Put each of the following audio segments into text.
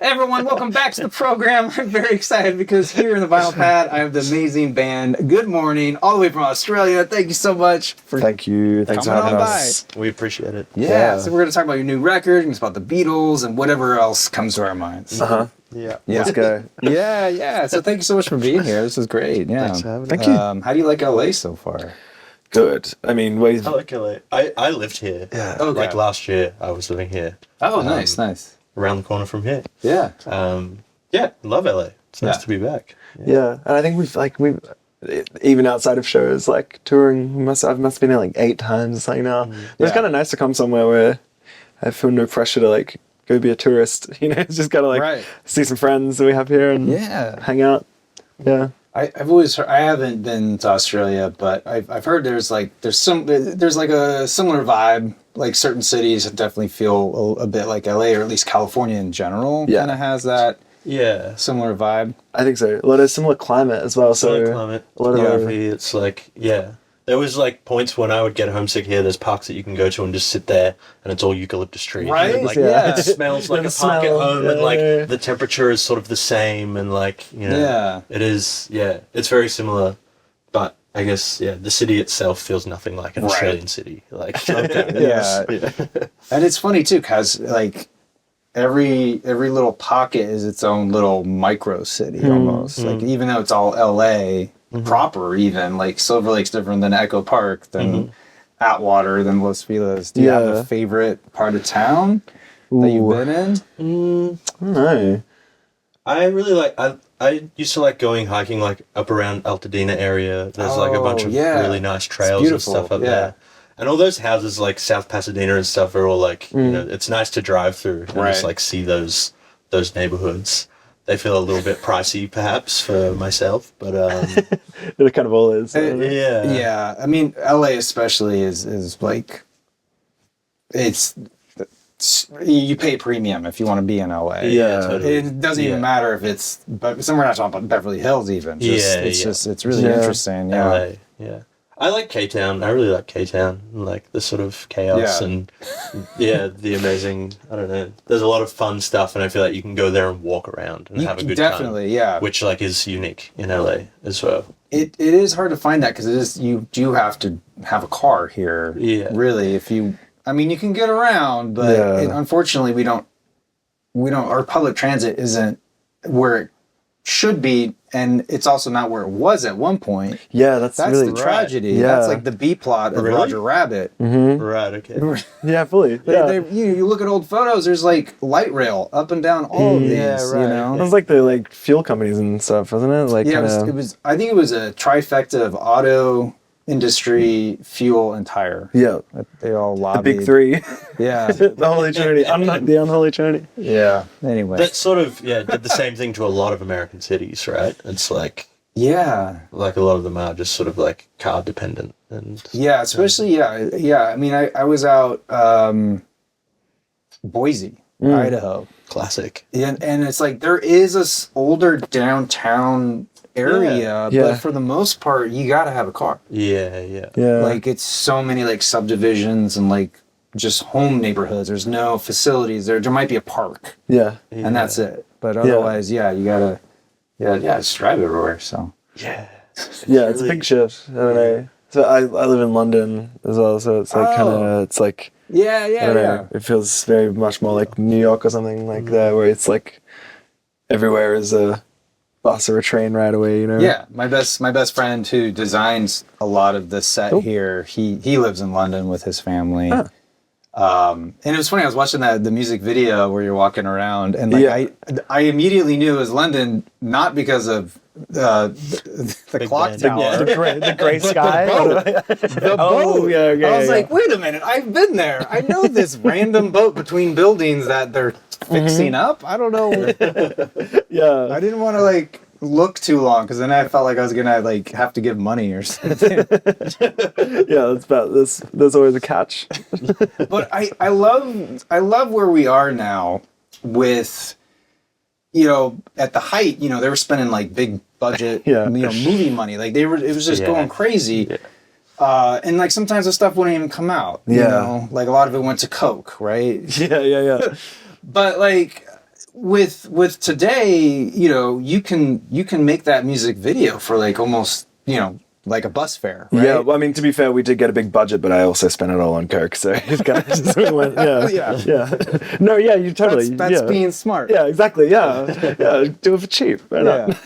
Everyone, welcome back to the program. I'm very excited because here in the Vinyl Pad, I have the amazing band Good Morning, all the way from Australia. Thank you so much for Thank you. Thanks for having us. We appreciate it. Yeah, so we're going to talk about your new record, and about the Beatles, and whatever else comes to our minds. Yeah. Let's go. Yeah. So thank you so much for being here. This is great. Yeah. Thanks for having Thank us. you. How do you like LA so far? Good. I mean, I like LA. I lived here. Yeah. Okay. Like last year, I was living here. Oh, nice. Around the corner from here. Yeah. Yeah, love LA. It's nice Yeah. to be back. yeah. And I think we've even outside of shows, like touring, I've must been there like 8 times or something now. But it's Yeah. kind of nice to come somewhere where I feel no pressure to like go be a tourist. You know, it's just gotta like Right. see some friends that we have here and Yeah. hang out. Yeah. I've always heard, I haven't been to Australia, but I've heard there's like a similar vibe. Like certain cities definitely feel a bit like LA, or at least California in general Yeah. kind of has that Yeah. similar vibe. I think so. A lot of similar climate as well. Solid So climate. a lot of Geography, it's like, yeah. There was like points when I would get homesick here. There's parks that you can go to and just sit there, and it's all eucalyptus trees. Right? Like, Yeah. it smells like The a park at smell, home, and yeah. like the temperature is sort of the same, and like Yeah. it is. Yeah, it's very similar, but I guess the city itself feels nothing like an Right. Australian city. Like Yeah. And it's funny too, cause like every little pocket is its own little micro city almost. Like even though it's all LA proper, even like Silver Lake's different than Echo Park, than Atwater, than Los Feliz. Do you have a favorite part of town that you've been in? no. I really like. I used to like going hiking like up around Altadena area. There's like a bunch of really nice trails and stuff up there. And all those houses like South Pasadena and stuff are all like, you know, it's nice to drive through and just like see those neighborhoods. They feel a little bit pricey perhaps for myself, but It kind of all is. Yeah. I mean, LA especially is like, you pay premium if you want to be in LA. Yeah, totally. It doesn't even matter if it's, but we're not talking about Beverly Hills even. It's really interesting. Yeah. LA, yeah. I like K-Town. I really like K-Town. Like the sort of chaos and the amazing, I don't know. There's a lot of fun stuff, and I feel like you can go there and walk around and have a good time. Yeah. Which like is unique in LA as well. It is hard to find that because you do have to have a car here. Yeah. Really, I mean, you can get around, but unfortunately, we don't. Our public transit isn't where it should be, and it's also not where it was at one point. Yeah, that's really the tragedy. Yeah. That's like the B plot of Roger Rabbit. Right, okay. Yeah, fully. You look at old photos. There's like light rail up and down all of these. right. You know, It was like the like fuel companies and stuff, wasn't it? Like it was. I think it was a trifecta of auto industry, fuel, and tire. Yeah. They all The lobbied. big three. Yeah. The Holy Trinity. The unholy Trinity. Yeah. Anyway. That sort of did the same thing to a lot of American cities, right? It's like Yeah. like a lot of them are just sort of like car dependent and Yeah, especially yeah. I mean, I was out Boise, Idaho. classic. And it's like there is a older downtown area, Yeah. but for the most part, you got to have a car. Yeah. Yeah. Like it's so many like subdivisions and like just home neighborhoods. There's no facilities. There might be a park, Yeah. and that's it. But otherwise, you gotta, just drive everywhere. So Yeah. Yeah, it's a big shift. I don't know. So I live in London as well, so it's like kind of, it's like, yeah. I don't know, it feels very much more like New York or something like that, where it's like everywhere is a bus or a train right away, you know? Yeah, my best friend who designs a lot of the set here, he lives in London with his family. And it was funny, I was watching the music video where you're walking around, and like I immediately knew it was London, not because of the clock band. tower. The gray sky. The boat. I was like, wait a minute, I've been there. I know this random boat between buildings that they're fixing up. I don't know. Yeah. I didn't want to like look too long because then I felt like I was gonna like have to give money or something. Yeah, there's always a catch. But I love where we are now with, at the height, they were spending like big budget, movie money. Like it was just going crazy. Yeah. And like sometimes the stuff wouldn't even come out. You know? Like a lot of it went to Coke, right? Yeah. But like with today, you can make that music video for like almost, like a bus fare, right? Yeah, well, I mean, to be fair, we did get a big budget, but I also spent it all on coke, so it kind of just went, yeah. No, yeah, you totally. That's being smart. Yeah, exactly. Yeah, do it for cheap. Right not?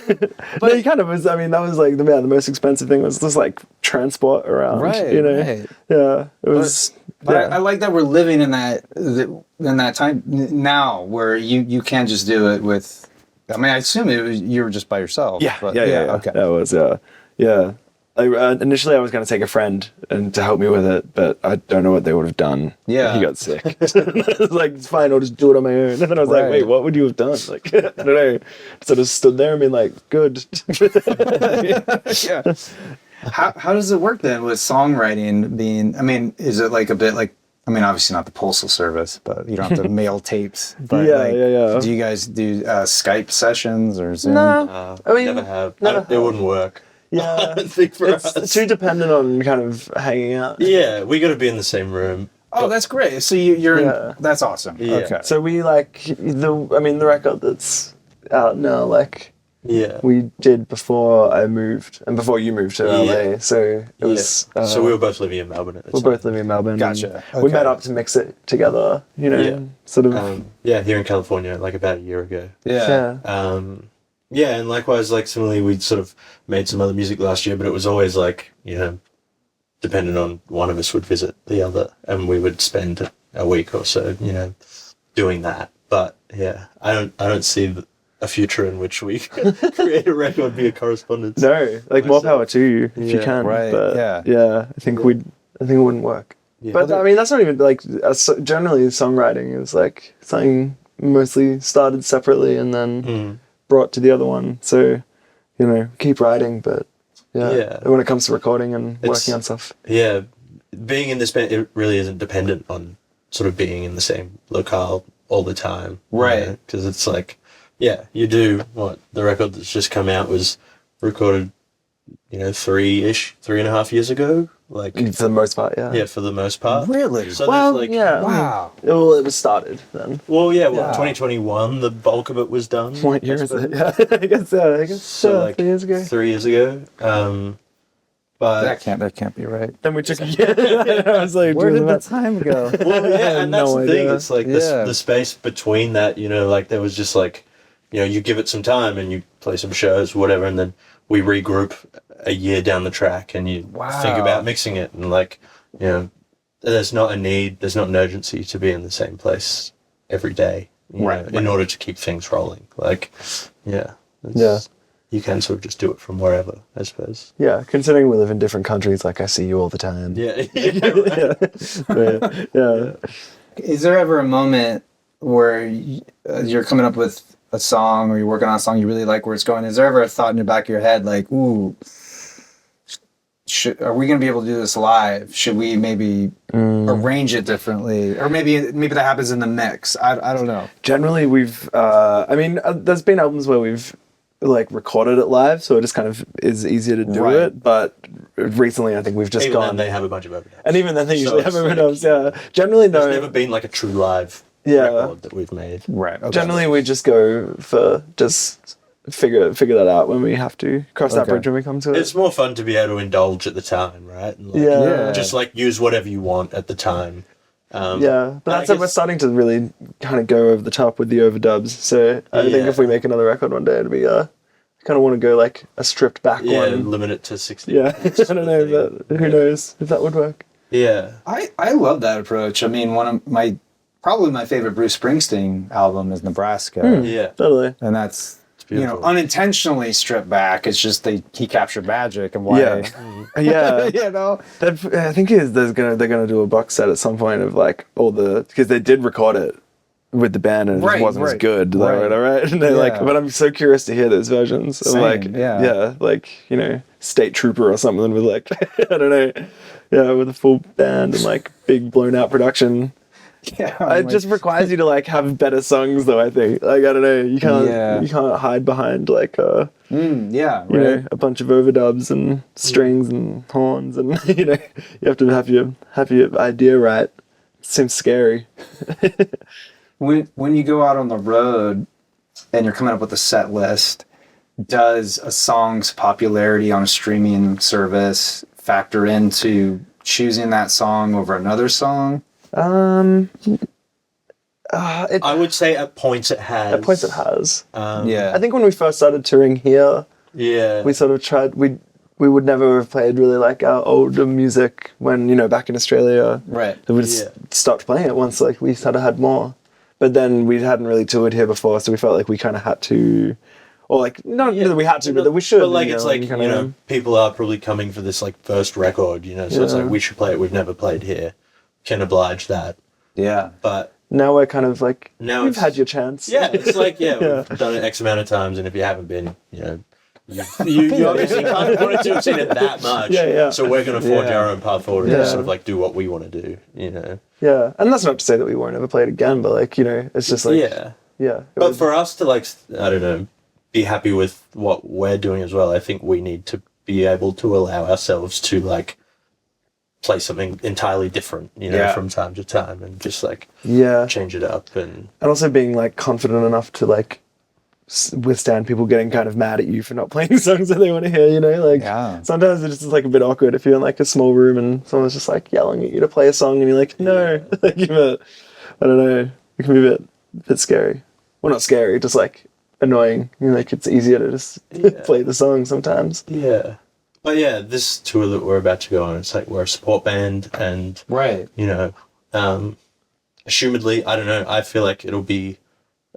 But you kind of was. I mean, that was like the most expensive thing was just like transport around. Right. Right. Yeah, it was. But I like that we're living in that time now where you can just do it with. I mean, I assume you were just by yourself. Yeah. But Okay. That was yeah. Initially, I was going to take a friend and to help me with it, but I don't know what they would have done. Yeah, he got sick. I was like, it's fine, I'll just do it on my own. And then I was like, wait, what would you have done? Like, I don't know. So I just stood there and been like, good. Yeah. How does it work then with songwriting being? I mean, is it like a bit like? I mean, obviously not the postal service, but you don't have to mail tapes. But yeah. Do you guys do Skype sessions or Zoom? No, I mean, never have. It wouldn't work. Yeah, I think for it's us. too dependent on kind of hanging out. Yeah, we got to be in the same room. Oh, that's great. So you're in, that's awesome. Yeah. Okay. So we the record that's out now, like we did before I moved and before you moved to LA. So it was. So we were both living in Melbourne at the time. We're both living in Melbourne. Gotcha. We met up to mix it together. Sort of. Here in California, like about a year ago. Yeah. And likewise, like similarly, we'd sort of made some other music last year, but it was always like, dependent on one of us would visit the other, and we would spend a week or so, doing that. But yeah, I don't see a future in which we create a record via correspondence. No, like more power to you if you can. Right. But, I think it wouldn't work. Yeah. But I mean, that's not even like generally songwriting is like something mostly started separately and then brought to the other one. So, keep writing, but when it comes to recording and working on stuff. Yeah, being in this band, it really isn't dependent on sort of being in the same locale all the time. Right. Because it's like, you do the record that's just come out was recorded, 3.5 years ago. Like For the most part, yeah. Yeah, for the most part. Really? So Well, there's like, yeah. Wow. Well, it was started then. Well, Yeah. 2021, the bulk of it was done. What year is it? Yeah, I guess So like 3 years ago. 3 years ago. But That can't be right. Then we took I was like, Where doing did the that. time go? well, yeah, and that's no the thing. idea. It's like the space between that, like there was just like, you give it some time and you play some shows, whatever, and then we regroup a year down the track and you think about mixing it and like, there's not an urgency to be in the same place every day, in order to keep things rolling. Like, you can sort of just do it from wherever, I suppose. Yeah, considering we live in different countries, like I see you all the time. Yeah. Is there ever a moment where you're coming up with a song or you're working on a song you really like where it's going? Is there ever a thought in the back of your head like, ooh, are we going to be able to do this live? Should we maybe arrange it differently? Or maybe that happens in the mix. I don't know. Generally, we've, there's been albums where we've like recorded it live, so it just kind of is easier to do it. But recently, I think we've just Even gone. then they have a bunch of overdubs. And even then, they usually have it's overdubs. Yeah, generally, no. There's never been like a true live record that we've made. Right. Okay. Generally, we just go for just figure that out when we have to cross that bridge when we come to it. It's more fun to be able to indulge at the time, right? And just like use whatever you want at the time. But that's we're starting to really kind of go over the top with the overdubs. So I think if we make another record one day, it'll be I kind of want to go like a stripped back one. Yeah, limit it to 60. Yeah, I don't know, but who knows if that would work. Yeah. I love that approach. I mean, probably my favorite Bruce Springsteen album is Nebraska. Yeah. Totally. And that's, beautiful. Unintentionally stripped back. It's just he captured magic and why. Yeah. Yeah. I think they're gonna do a box set at some point of like all because they did record it with the band and it just wasn't as good. Right. And they're like, but I'm so curious to hear those versions. So like State Trooper or something with like I don't know, with a full band and like big blown out production. Yeah, it just requires you to like have better songs, though. I think, like, I don't know, you can't hide behind like a bunch of overdubs and strings and horns, and you have to have your idea right. It seems scary. When you go out on the road, and you're coming up with a set list, does a song's popularity on a streaming service factor into choosing that song over another song? I would say at points it has. At points it has. Yeah. I think when we first started touring here, we sort of tried, we would never have played really like our older music when, you know, back in Australia. Right. We just stopped playing it once like we sort of had more. But then we hadn't really toured here before, so we felt like we kind of had to, or like, not that we had to, but that we should. But like, it's like, you know, people are probably coming for this like first record, you know, so it's like, we should play it, we've never played here. Can oblige that. Yeah. But now we're kind of like, now you've had your chance. Yeah, it's like, we've done it X amount of times, and if you haven't been, you know, you obviously kind of wanted to have seen it that much. So we're going to forge our own path forward and sort of like do what we want to do, you know. Yeah, and that's not to say that we won't ever play it again, but like, you know, it's just like... Yeah. But for us to like, I don't know, be happy with what we're doing as well, I think we need to be able to allow ourselves to like play something entirely different, you know, from time to time, and just like change it up. And also being like confident enough to like withstand people getting kind of mad at you for not playing songs that they want to hear, you know, like sometimes it's just like a bit awkward if you're in like a small room and someone's just like yelling at you to play a song and you're like, no, like, I don't know, it can be a bit scary. Well, not scary, just like annoying. You know, like it's easier to just play the song sometimes. But yeah, this tour that we're about to go on, it's like we're a support band, and you know, assumedly, I don't know, I feel like it'll be,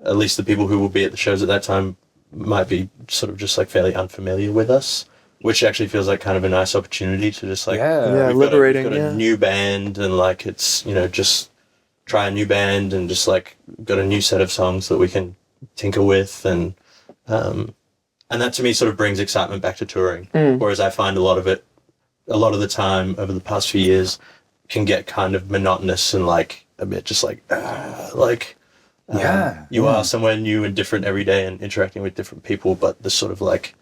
at least the people who will be at the shows at that time might be sort of just like fairly unfamiliar with us, which actually feels like kind of a nice opportunity to just like liberating. We've got a new band, and like it's, you know, just try a new band and just like got a new set of songs that we can tinker with, and that to me sort of brings excitement back to touring. Whereas I find a lot of the time over the past few years can get kind of monotonous and like a bit just like you are somewhere new and different every day and interacting with different people, but the sort of like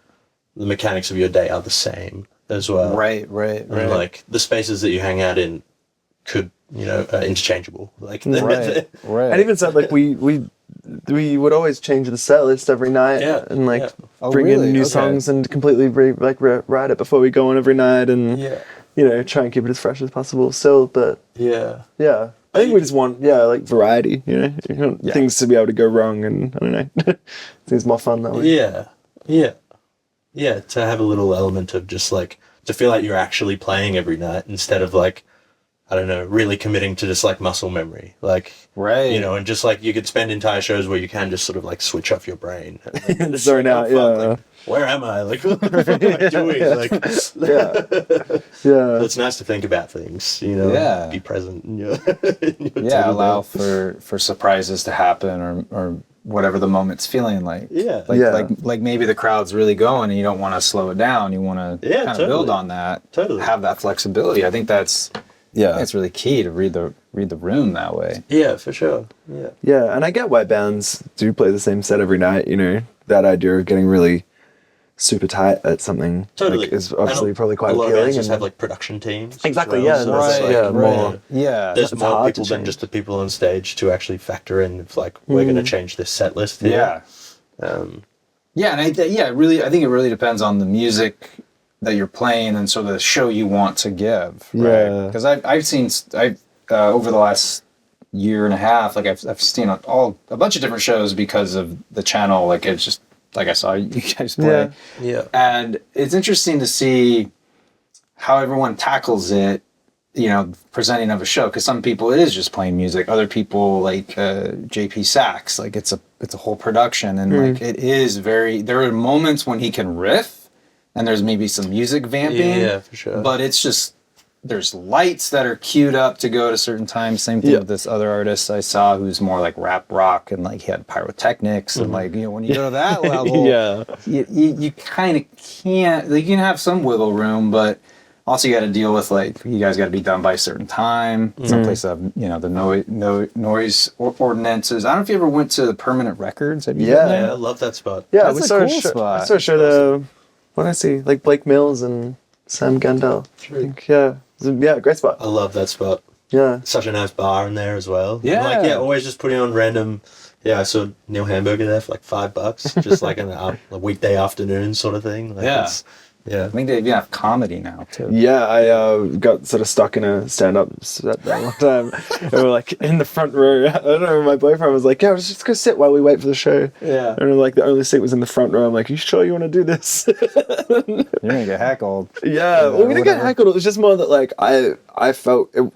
the mechanics of your day are the same as well. Right. And like the spaces that you hang out in could, you know, interchangeable. Like right. And even so, like we would always change the set list every night and like bring in new songs and completely write it before we go on every night, and you know, try and keep it as fresh as possible still. But I think we just want, like variety, you know, you want things to be able to go wrong, and I don't know, things more fun that way. Yeah, to have a little element of just like, to feel like you're actually playing every night instead of like, I don't know, really committing to just like muscle memory. Like, you know, and just like you could spend entire shows where you can just sort of like switch off your brain. And, like, zone out, like, where am I? Like, what the fuck am I doing? Like, it's nice to think about things, you know, be present. In your allow for surprises to happen or whatever the moment's feeling like. Like maybe the crowd's really going and you don't want to slow it down. You want to kind of build on that. Have that flexibility. I think that's it's really key to read the room that way. Yeah, for sure. Yeah, and I get why bands do play the same set every night, you know. That idea of getting really super tight at something like, is obviously probably quite appealing. A lot of bands just have like production teams. Exactly, well, there's it's more people than just the people on stage to actually factor in if like we're going to change this set list here. And I think it really depends on the music that you're playing and sort of the show you want to give, right? Because I've seen over the last year and a half, like I've seen a bunch of different shows because of the channel. Like it's just like I saw you guys play, and it's interesting to see how everyone tackles it. You know, presenting of a show, because some people it is just playing music. Other people like JP Sachs, like it's a whole production, and like it is very. There are moments when he can riff. And there's maybe some music vamping. Yeah, for sure. But it's just, there's lights that are queued up to go at a certain time. Same thing with this other artist I saw who's more like rap rock, and like he had pyrotechnics. And like, you know, when you go to that level, you kind of can't, like you can have some wiggle room, but also you got to deal with like, you guys got to be done by a certain time. Some places have, you know, the noise ordinances. I don't know if you ever went to the Permanent Records. Have you been there? I love that spot. Yeah, that's a cool spot. I saw a show to... What did I see? Like Blake Mills and Sam Gendel. Great spot. I love that spot. Yeah. Such a nice bar in there as well. Yeah. And like, always just putting on random, Yeah, I saw Neil Hamburger there for like $5, just like a weekday afternoon sort of thing. Like Yeah. Yeah. I think they even have comedy now too. Yeah, I got sort of stuck in a stand-up set that one time. And we're like in the front row. I don't know, my boyfriend was like, yeah, let's just go sit while we wait for the show. Yeah. And like the only seat was in the front row. I'm like, you sure you want to do this? You're gonna get heckled. Yeah, well, we didn't get heckled. It was just more that like I felt you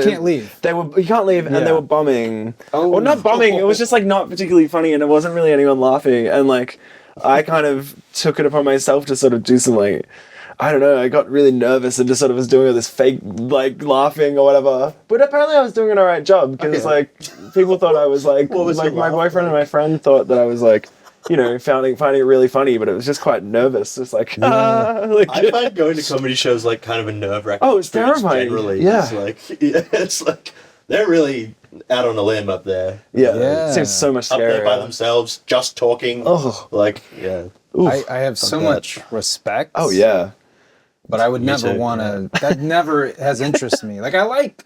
can't leave. You can't leave, and they were bombing. Oh. Well, not bombing. It was just like not particularly funny, and it wasn't really anyone laughing. And like, I kind of took it upon myself to sort of do some like, I don't know. I got really nervous and just sort of was doing all this fake like laughing or whatever. But apparently, I was doing an alright job because like people thought I was like, like my boyfriend and my friend thought that I was like, you know, finding it really funny, but it was just quite nervous. Just like, like I find going to comedy shows like kind of a nerve-wracking. Oh, it's terrifying. Generally, yeah. It's like they're really out on a limb up there. Yeah. It seems so much scarier. Up there by themselves, just talking. Oh, like yeah. I have so much respect. Oh yeah. But I would never want to. That never has interested me. Like I like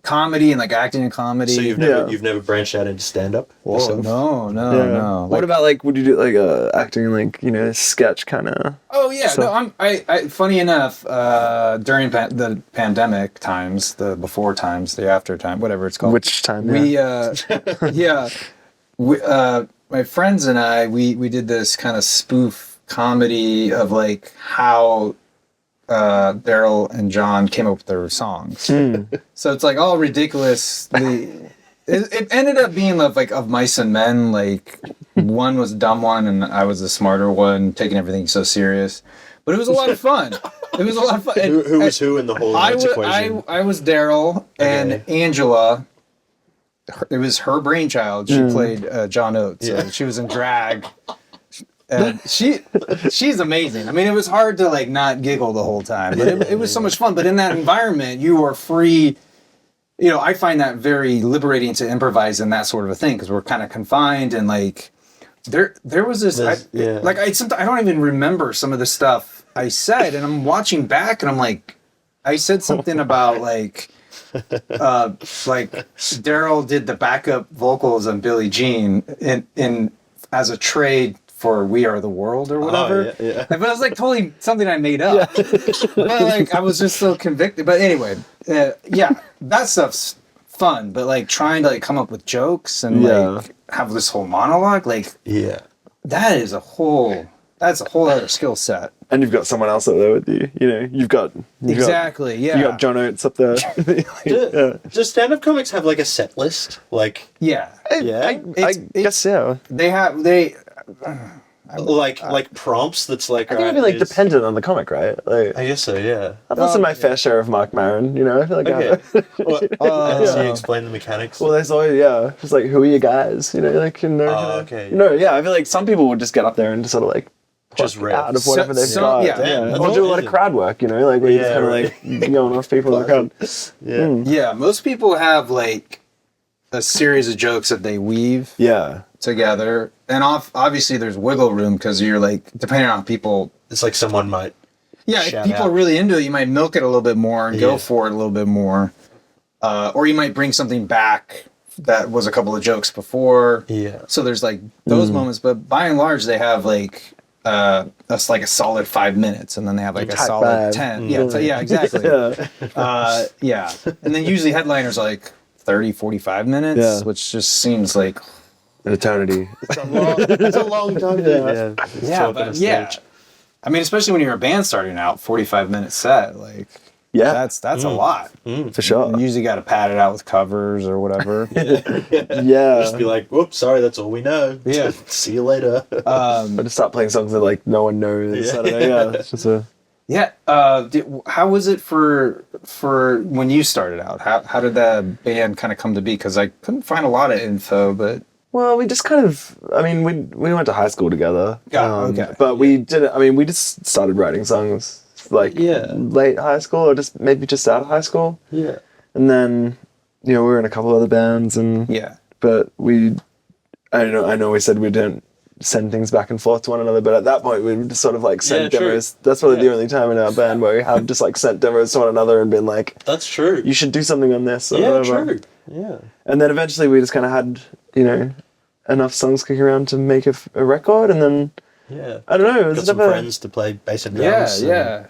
comedy and like acting in comedy. So you've never branched out into stand-up? No. What about like? Would you do like acting like sketch kind of? Oh yeah, no. I funny enough, during the pandemic times, the before times, the after time, whatever it's called. Which time? My friends and I, we did this kind of spoof comedy of like how Daryl and John came up with their songs. So it's like all ridiculous. It ended up being like of mice and men. Like one was a dumb one and I was the smarter one, taking everything so serious. But it was a lot of fun. It was a lot of fun. Who was who in the whole equation? I was Daryl, and Angela. It was her brainchild. She played John Oates. So she was in drag. And she's amazing. I mean, it was hard to like not giggle the whole time, but it was so much fun. But in that environment, you were free. I find that very liberating to improvise in that sort of a thing because we're kind of confined and like there was this. I don't even remember some of the stuff I said, and I'm watching back, and I'm like, I said something about like Daryl did the backup vocals on Billie Jean in as a trade for We Are the World or whatever. Oh, yeah. But it was like totally something I made up. But like I was just so convicted. But anyway, that stuff's fun. But like trying to like come up with jokes and like have this whole monologue, like that's a whole other skill set. And you've got someone else up there with you. You've got you got John Oates up there. Do stand-up comics have like a set list? Like I guess like prompts that's like I think it'd be like dependent on the comic, right? Like I guess so, yeah. I've listened to my fair share of Mark Maron, I feel like so you explain the mechanics. Well, there's always just like who are you guys? I feel like some people would just get up there and just sort of like just rip out of whatever they've got. Or do a lot of crowd work, like where you're kind of like going off people in the crowd. Yeah, most people have like a series of jokes that they weave together. And obviously there's wiggle room because you're like, depending on people. It's like someone might. Yeah, if people are really into it, you might milk it a little bit more and go for it a little bit more. Or you might bring something back that was a couple of jokes before. Yeah. So there's like those moments, but by and large they have like that's like a solid 5 minutes, and then they have like a solid 10. Yeah, exactly. And then usually headliners are like 30, 45 minutes, which just seems like an eternity. It's a long time. I mean, especially when you're a band starting out, 45-minute set, like that's a lot for sure. You usually got to pad it out with covers or whatever. Just be like, whoops, sorry, that's all we know. Yeah, see you later. But to start playing songs that like no one knows. It's just a how was it for when you started out? How did the band kind of come to be? Because I couldn't find a lot of info, but. Well, we just kind of, we went to high school together. But we didn't, we just started writing songs like late high school or maybe just out of high school. Yeah. And then, we were in a couple other bands but I know we said we didn't send things back and forth to one another, but at that point we would just sort of like send demos. True. That's probably the only time in our band where we have just like sent demos to one another and been like, that's true. You should do something on this. Or yeah, whatever. True. Yeah. And then eventually we just kind of had, enough songs kicking around to make a record, and then I don't know. It was got some friends to play bass and drums.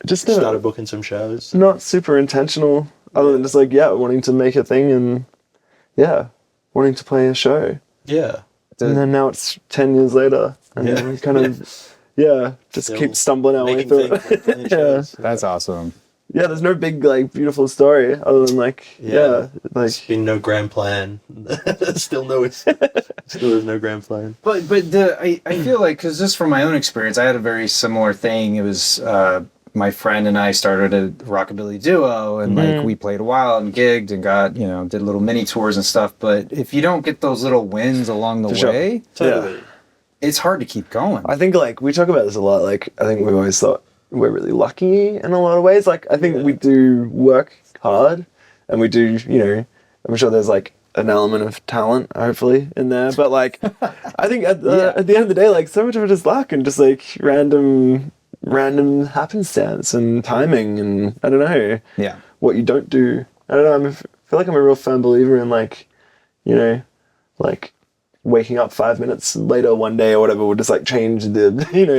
Just started booking some shows. Not super intentional, other than just like wanting to make a thing and wanting to play a show. Yeah, and then now it's 10 years later, and we kind of just Still keep stumbling our way through it. That's awesome. Yeah, there's no big like beautiful story other than like like there's been no grand plan. Still there's no grand plan. But I feel like, because just from my own experience, I had a very similar thing. It was my friend and I started a rockabilly duo, and like we played a while and gigged and got did little mini tours and stuff. But if you don't get those little wins along the way, Totally. It's hard to keep going. I think like we talk about this a lot. Like I think we've always thought we're really lucky in a lot of ways. Like I think we do work hard, and we do, I'm sure there's like an element of talent, hopefully, in there. But like, I think at the end of the day, like so much of it is luck and just like random happenstance and timing, and I don't know. Yeah. What you don't do. I don't know. I feel like I'm a real firm believer in like, like waking up 5 minutes later one day or whatever would just like change the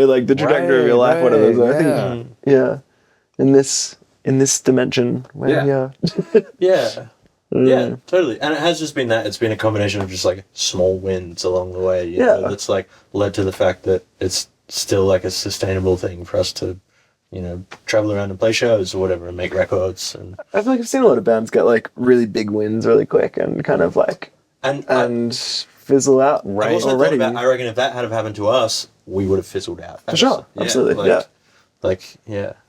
like the trajectory of your life, whatever. So I think in this dimension where totally. And it has just been that it's been a combination of just like small wins along the way, you know, that's like led to the fact that it's still like a sustainable thing for us to travel around and play shows or whatever and make records. And I feel like I've seen a lot of bands get like really big wins really quick and kind of like and fizzle out already. I reckon if that had have happened to us, we would have fizzled out. For sure. Absolutely. I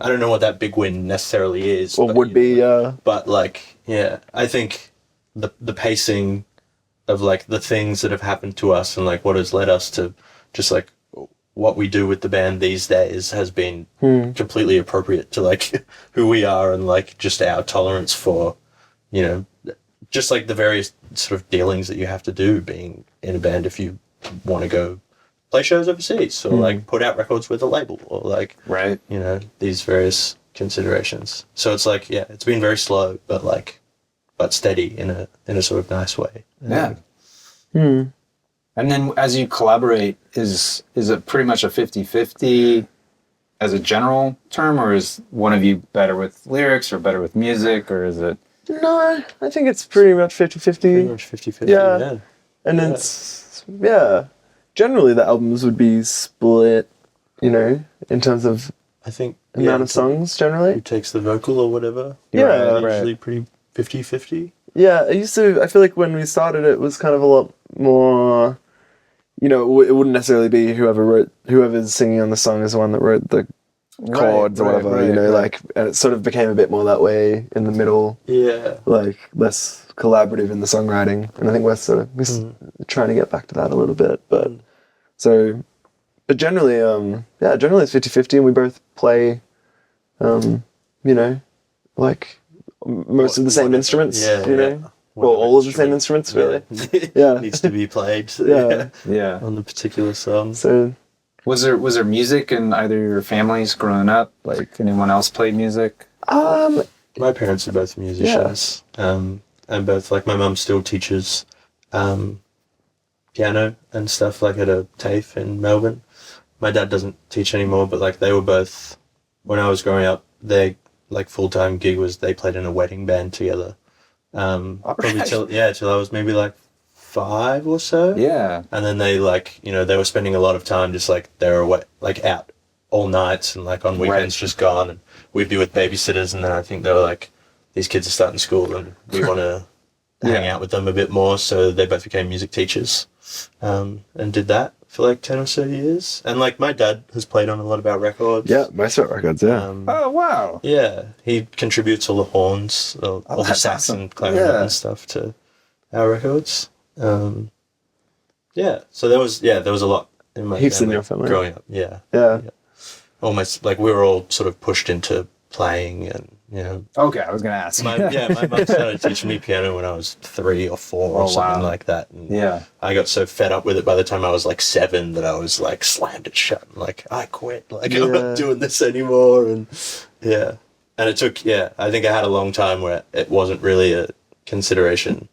don't know what that big win necessarily is. Or would be. But like, I think the pacing of like the things that have happened to us and like what has led us to just like what we do with the band these days has been completely appropriate to like who we are and like just our tolerance for, just like the various sort of dealings that you have to do being in a band if you want to go play shows overseas or like put out records with a label or like, these various considerations. So it's like, it's been very slow, but steady in a sort of nice way. Yeah. And then as you collaborate, is it pretty much a 50-50 as a general term, or is one of you better with lyrics or better with music, or is it? No, I think it's pretty much 50-50. Pretty much 50-50, yeah. And it's, generally the albums would be split, in terms of I think amount of songs, generally. Who takes the vocal or whatever. Yeah. Usually pretty 50-50. Yeah, I feel like when we started it was kind of a lot more, it wouldn't necessarily be whoever's singing on the song is the one that wrote the chords or whatever, like, and it sort of became a bit more that way in the middle. Yeah. Like, less collaborative in the songwriting. And I think we're trying to get back to that a little bit. But generally, generally it's 50-50 and we both play, like most of the same instruments, Well, all of the same instruments, really. Yeah. Needs to be played. Yeah. On the particular song. So, was there music in either of your families growing up? Like anyone else played music? My parents are both musicians. And both like my mum still teaches piano and stuff like at a TAFE in Melbourne. My dad doesn't teach anymore, but like they were both when I was growing up, their like full-time gig was they played in a wedding band together. Probably till I was maybe like 5 or so. Yeah. And then they like, they were spending a lot of time just like they were away, like out all nights and like on weekends just gone, and we'd be with babysitters, and then I think they were like, these kids are starting school and we want to hang out with them a bit more, so they both became music teachers and did that for like 10 or so years. And like my dad has played on a lot of our records. Yeah, most of our records, oh, wow. Yeah, he contributes all the horns, all the sax and clarinet and stuff to our records. So there was a lot in my heaps in your family growing up. Yeah. Almost like we were all sort of pushed into playing, and Okay, I was gonna ask. my mum started teaching me piano when I was 3 or 4 or something like that. And I got so fed up with it by the time I was like 7 that I was like slammed it shut and like I quit. Like I'm not doing this anymore. And and it took I think I had a long time where it wasn't really a consideration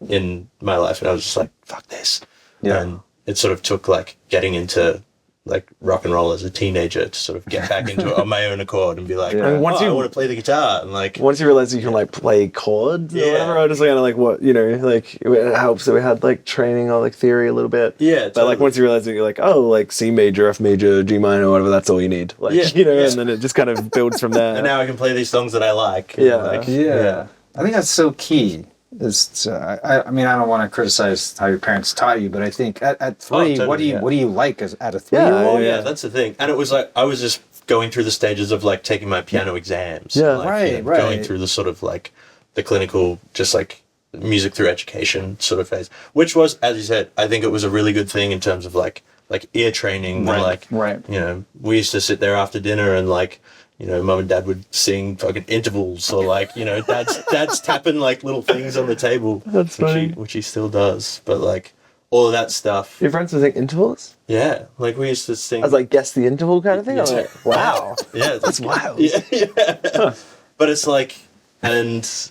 in my life, and I was just like, fuck this. And it sort of took like getting into like rock and roll as a teenager to sort of get back into it on my own accord and be like, I want to play the guitar. And like, once you realize you can like play chords or whatever, I just kind of like what, you know, like it helps that we had like training or like theory a little bit. Yeah. Totally. But like once you realize that you're like, oh, like C major, F major, G minor, whatever, that's all you need. Like, you know, and then it just kind of builds from there. And now I can play these songs that I like. Yeah. Like, I think that's so key. I mean, I don't want to criticize how your parents taught you, but I think at 3, totally, what do you like at a 3-year-old? Yeah, that's the thing. And it was like I was just going through the stages of like taking my piano exams. Yeah, like, going through the sort of like the clinical, just like music through education sort of phase, which was, as you said, I think it was a really good thing in terms of like ear training. Right. You know, we used to sit there after dinner and like, you know, mum and dad would sing fucking intervals, or like, you know, dad's tapping like little things on the table. That's funny. Which he still does. But like all of that stuff. Your friends would sing intervals? Yeah. Like we used to sing. I was like, guess the interval kind of thing? Yeah. I was like, wow. Yeah. That's wild. Yeah. Huh. But it's like, and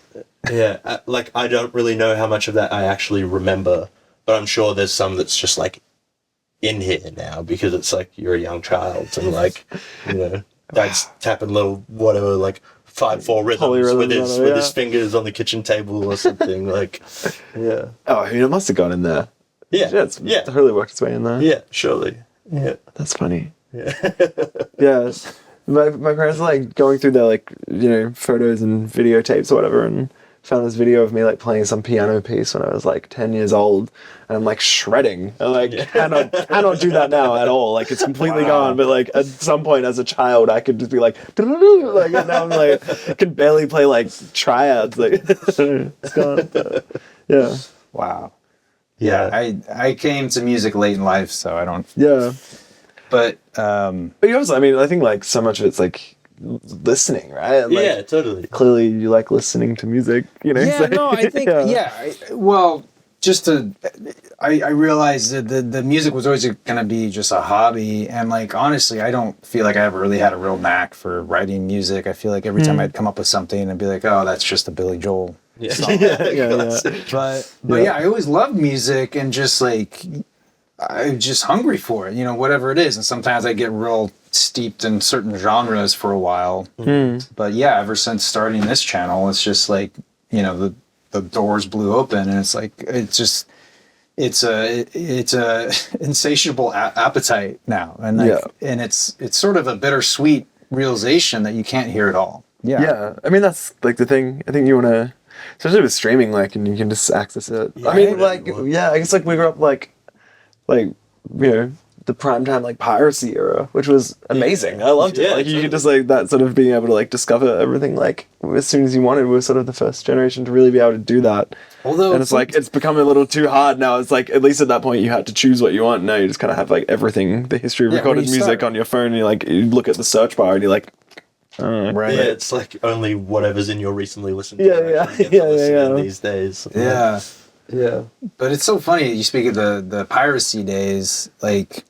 yeah, like I don't really know how much of that I actually remember, but I'm sure there's some that's just like in here now because it's like you're a young child and like, you know, dad's tapping little whatever like 5/4 rhythms with his fingers on the kitchen table or something. Like, yeah. Oh, I mean, it must have gone in there. Yeah. It's totally worked its way in there. Yeah, surely. Yeah. That's funny. Yeah. Yeah. My parents are like going through their like, you know, photos and videotapes or whatever, and found this video of me like playing some piano piece when I was like 10 years old, and I'm like shredding. I like cannot do that now at all. Like it's completely gone. But like at some point as a child, I could just be like, and now I'm like, I can barely play like triads. Like it's gone. But, yeah. Wow. Yeah. I came to music late in life, so I don't. Yeah. But you also, I mean, I think like so much of it's like listening, right? And, like, yeah, totally. Clearly, you like listening to music, you know? Yeah, no, I think, I realized that the music was always going to be just a hobby. And, like, honestly, I don't feel like I ever really had a real knack for writing music. I feel like every time I'd come up with something, I'd be like, oh, that's just a Billy Joel song. But yeah, I always loved music and just, like, I'm just hungry for it, you know, whatever it is. And sometimes I get real steeped in certain genres for a while. But yeah, ever since starting this channel, it's just like, you know, the doors blew open, and it's like it's a insatiable appetite now, and like, and it's sort of a bittersweet realization that you can't hear it all. Yeah, I mean that's like the thing. I think you want to, especially with streaming, like, and you can just access it. Yeah, I mean, like, yeah, I guess like we grew up like you know, the primetime like piracy era, which was amazing. I loved it. Like you could just like that sort of being able to like discover everything like as soon as you wanted. We're sort of the first generation to really be able to do that. Although, and it's like it's become a little too hard now. It's like at least at that point you had to choose what you want. Now you just kind of have like everything, the history of recorded music on your phone. And you look at the search bar and you're like, right. Yeah, it's like only whatever's in your recently listened to. Yeah. These days. Yeah. Yeah. But it's so funny you speak of the piracy days. Like,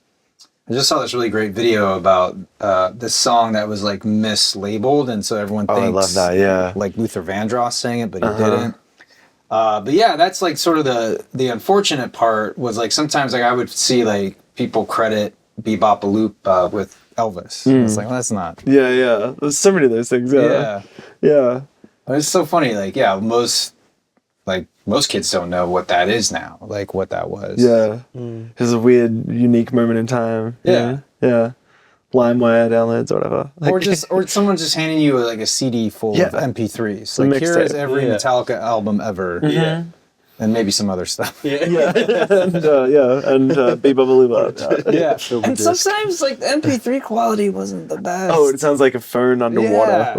I just saw this really great video about this song that was like mislabeled, and so everyone thinks I love that, yeah. Like Luther Vandross sang it, but he didn't. But yeah, that's like sort of the unfortunate part was like sometimes like I would see like people credit Bebop a Loop with Elvis. It's like, well, that's not. Yeah. There's so many of those things. Yeah. But it's so funny. Like, yeah, most kids don't know what that is now, like what that was. Yeah. It's a weird, unique moment in time. Yeah. LimeWire downloads or whatever. Like, or someone just handing you like a CD full of MP3s. Like, here is every Metallica album ever. Yeah. And maybe some other stuff. and Bebop. Yeah. And sometimes like the MP3 quality wasn't the best. Oh, it sounds like a phone underwater.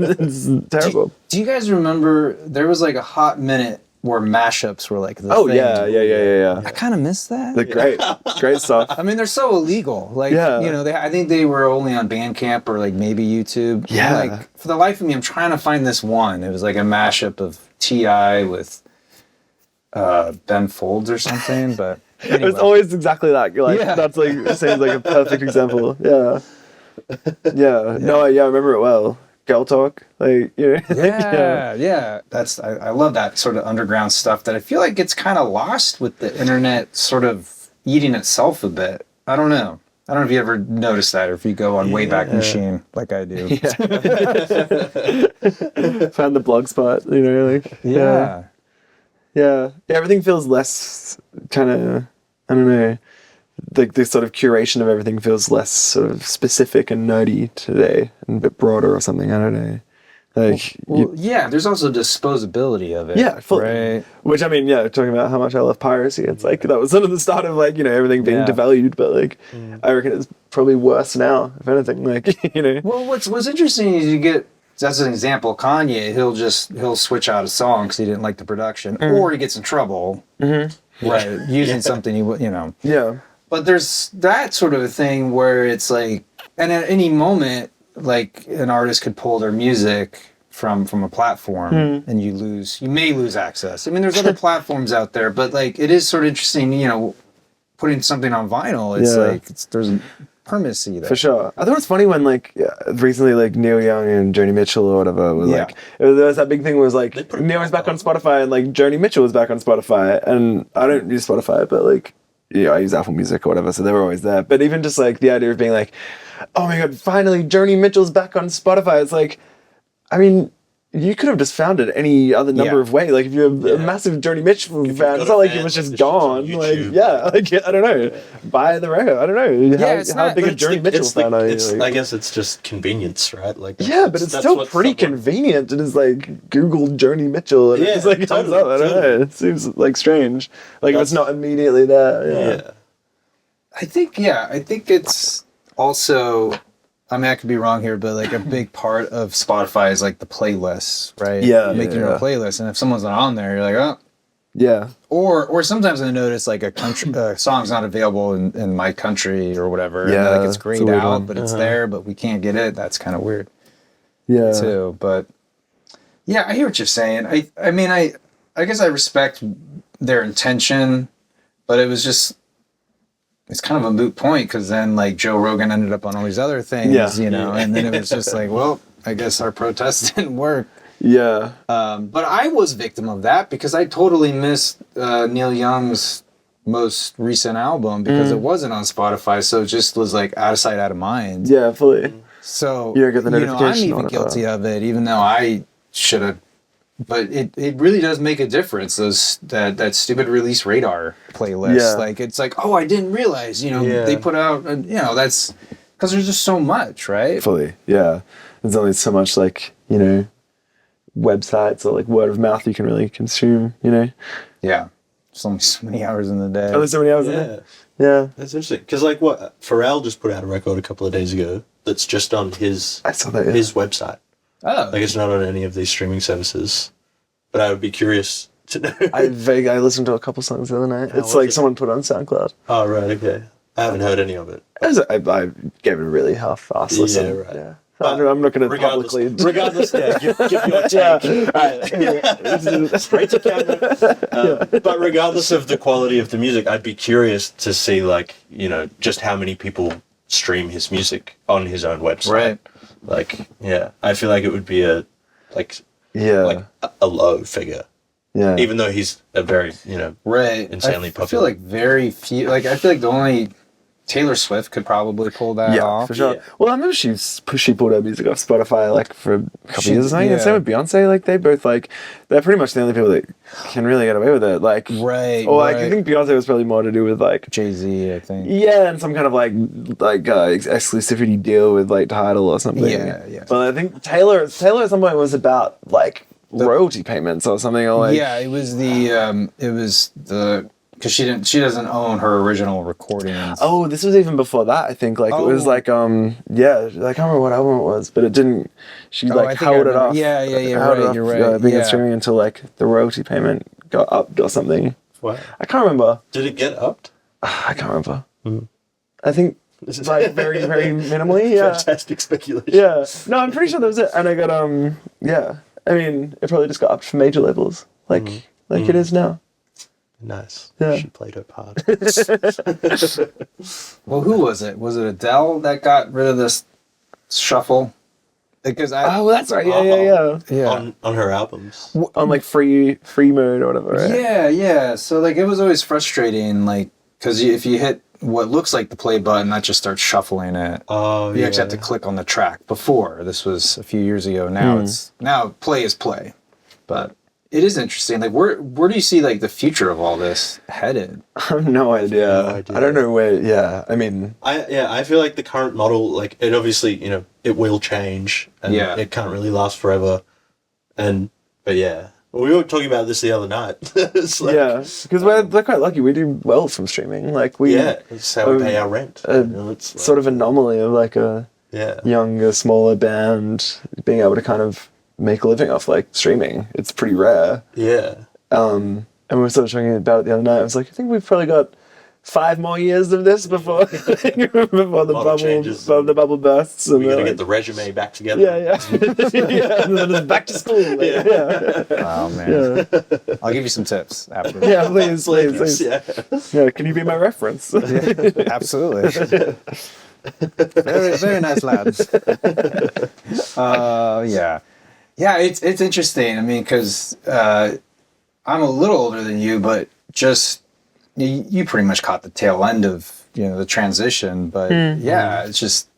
It's terrible. Do you guys remember there was like a hot minute where mashups were like the thing? Yeah. I kind of miss that. They're great stuff. I mean, they're so illegal. Like, you know, I think they were only on Bandcamp or like maybe YouTube. Yeah. Like, for the life of me, I'm trying to find this one. It was like a mashup of T.I. with Ben Folds or something, but anyway. It's always exactly that. Like, that's like seems like a perfect example. Yeah. No, I remember it well. girl talk, like, you know. Yeah. That's I love that sort of underground stuff that I feel like gets kind of lost with the internet sort of eating itself a bit. I don't know if you ever noticed that, or if you go on Wayback Machine like I do. Yeah. Found the blog spot, you know, like yeah. Everything feels less kind of, I don't know, like the sort of curation of everything feels less sort of specific and nerdy today, and a bit broader or something. I don't know. Like, there's also disposability of it. Yeah, fully. Right. Which, I mean, talking about how much I love piracy, it's like that was sort of the start of, like, you know, everything being devalued, but like I reckon it's probably worse now, if anything. Like, you know. Well, what's interesting is you get, as an example, Kanye, he'll switch out a song because he didn't like the production, or he gets in trouble, right, using something you know. Yeah. But there's that sort of a thing where it's like, and at any moment, like an artist could pull their music from a platform and you may lose access. I mean, there's other platforms out there, but like it is sort of interesting, you know, putting something on vinyl. It's like there's a permanency there. For sure. I thought it was funny when like recently like Neil Young and Joni Mitchell or whatever was like there was that big thing was like Neil was back on Spotify and like Joni Mitchell was back on Spotify, and I don't use Spotify, but like I use Apple Music or whatever, so they were always there. But even just like the idea of being like, oh my god, finally Joni Mitchell's back on Spotify. It's like, I mean, you could have just found it any other number of ways. Like if you're a massive Joni Mitchell fan, it's not like it was just gone. Like I don't know, buy the record. I don't know. How big a Joni Mitchell fan are you? I guess it's just convenience, right? Like but it's still pretty convenient. It is like Google Joni Mitchell and it's like it comes up. I don't know. It seems like strange. Like if it's not immediately there. I think it's also, I mean, I could be wrong here, but like a big part of Spotify is like the playlists, right? Yeah. Making your own playlist. And if someone's not on there, you're like, oh. Yeah. Or sometimes I notice like a song's not available in my country or whatever. Yeah. And like it's grayed out, but it's there, but we can't get it. That's kind of weird. Yeah. Too. But yeah, I hear what you're saying. I mean, I guess I respect their intention, but it was just, it's kind of a moot point because then like Joe Rogan ended up on all these other things, you know, and then it was just like, well, I guess our protest didn't work. Yeah. But I was victim of that because I totally missed Neil Young's most recent album because it wasn't on Spotify, so it just was like out of sight, out of mind. Yeah, fully. So you get the notification I'm even guilty of it, even though I should have. But it really does make a difference. That stupid release radar playlist. Yeah. Like it's like, oh, I didn't realize. They put out. That's because there's just so much, right? Fully, yeah. There's only so much like websites or like word of mouth you can really consume. Yeah. There's only so many hours in the day. Oh, there's so many hours in there. Yeah. That's interesting because like what Pharrell just put out a record a couple of days ago that's just on his his website. Oh. Like it's not on any of these streaming services. But I would be curious to know. I listened to a couple songs the other night. It's like someone put it on SoundCloud. Oh, right, okay. I haven't heard any of it. I gave it a really half-assed listen. Yeah, right. Yeah. I'm not going to publicly... Regardless, give your take. Right. Straight to camera. But regardless of the quality of the music, I'd be curious to see, like, just how many people stream his music on his own website. Right. Like, I feel like it would be a low figure. Yeah. Even though he's a very, insanely popular. I feel like very few, I feel like the only Taylor Swift could probably pull that off. Yeah, for sure. Yeah. Well, I remember she pulled her music off Spotify like for a couple of years or something. Yeah. And same with Beyonce. Like they both they're pretty much the only people that can really get away with it. Like I think Beyonce was probably more to do with like Jay-Z, I think. Yeah, and some kind of exclusivity deal with like Tidal or something. Yeah. But I think Taylor at some point was about like royalty payments or something. Or like it was the because she doesn't own her original recordings. Oh, this was even before that, I think. Like it was like I can't remember what album it was, but it didn't. She held it off. Yeah, you're right. Being streaming until like the royalty payment got upped or something. What? I can't remember. Did it get upped? I can't remember. I think it's like very very minimally. Yeah. Fantastic speculation. Yeah. No, I'm pretty sure that was it, and I got I mean, it probably just got upped for major labels, like it is now. Nice. Yeah. She played her part. Well, who was it? Was it Adele that got rid of this shuffle? Because oh, that's right. Yeah. On her albums. On like free mode or whatever. Right? Yeah. So like it was always frustrating, like because if you hit what looks like the play button, that just starts shuffling it. Oh, you actually have to click on the track. Before, this was a few years ago. Now play is play, but it is interesting. Like where do you see like the future of all this headed? I have no idea. I don't know where. Yeah, I mean, I feel like the current model, like it obviously, it will change, and it can't really last forever. But yeah. Well, we were talking about this the other night. It's like, because we're quite lucky. We do well from streaming. Like it's how we pay our rent. It's sort of anomaly of like a younger, smaller band being able to kind of make a living off like streaming. It's pretty rare. Yeah. And we were sort of talking about it the other night. I was like, I think we've probably got 5 more years of this before the bubble bursts. And we're gonna get the resume back together. Yeah. And then it's back to school. Oh man. I'll give you some tips after. Yeah, please. Yeah, can you be my reference? Absolutely. Very, very nice lads. Yeah, it's interesting. I mean, because I'm a little older than you, but just you pretty much caught the tail end of the transition. But it's just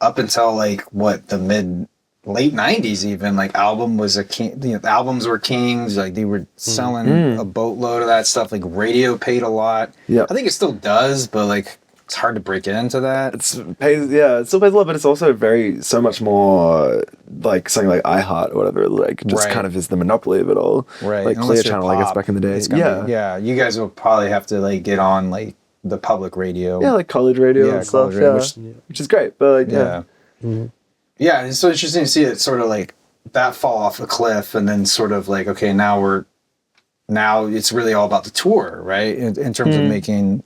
up until like what the late 90s, even like album was a king. The albums were kings. Like they were selling a boatload of that stuff. Like radio paid a lot. Yeah, I think it still does, but like. It's hard to break into that. It still pays a lot, but it's also so much more like something like iHeart or whatever, like just kind of is the monopoly of it all. Right. Like Clear Channel, I guess back in the day. You guys will probably have to like get on like the public radio. Yeah, like college radio and stuff. Which is great, but like yeah, it's so interesting to see it sort of like that fall off a cliff, and then sort of like okay, now it's really all about the tour, right? In terms of making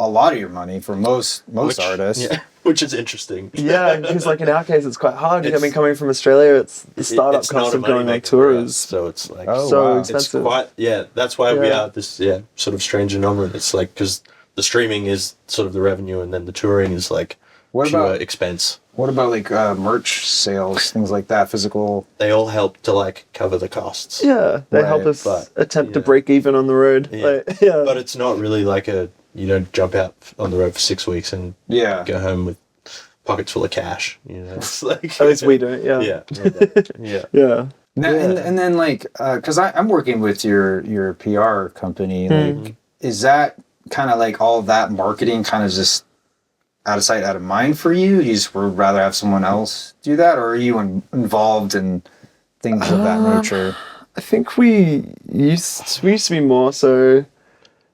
a lot of your money for most artists, which is interesting. Yeah, because like in our case, it's quite hard. I mean, coming from Australia, it's the startup cost of going on tours, so it's like expensive. It's quite that's why we are this sort of strange anomaly. It's like because the streaming is sort of the revenue, and then the touring is like pure expense. What about like merch sales, things like that, physical? They all help to like cover the costs. Yeah, they help us attempt to break even on the road. But it's not really like you don't jump out on the road for 6 weeks and go home with pockets full of cash. It's like at least we don't. Yeah. Now, and then like because I'm working with your PR company. Like, is that kind of like all of that marketing kind of just out of sight, out of mind for you? You just would rather have someone else do that, or are you involved in things of that nature? I think we used to be more so.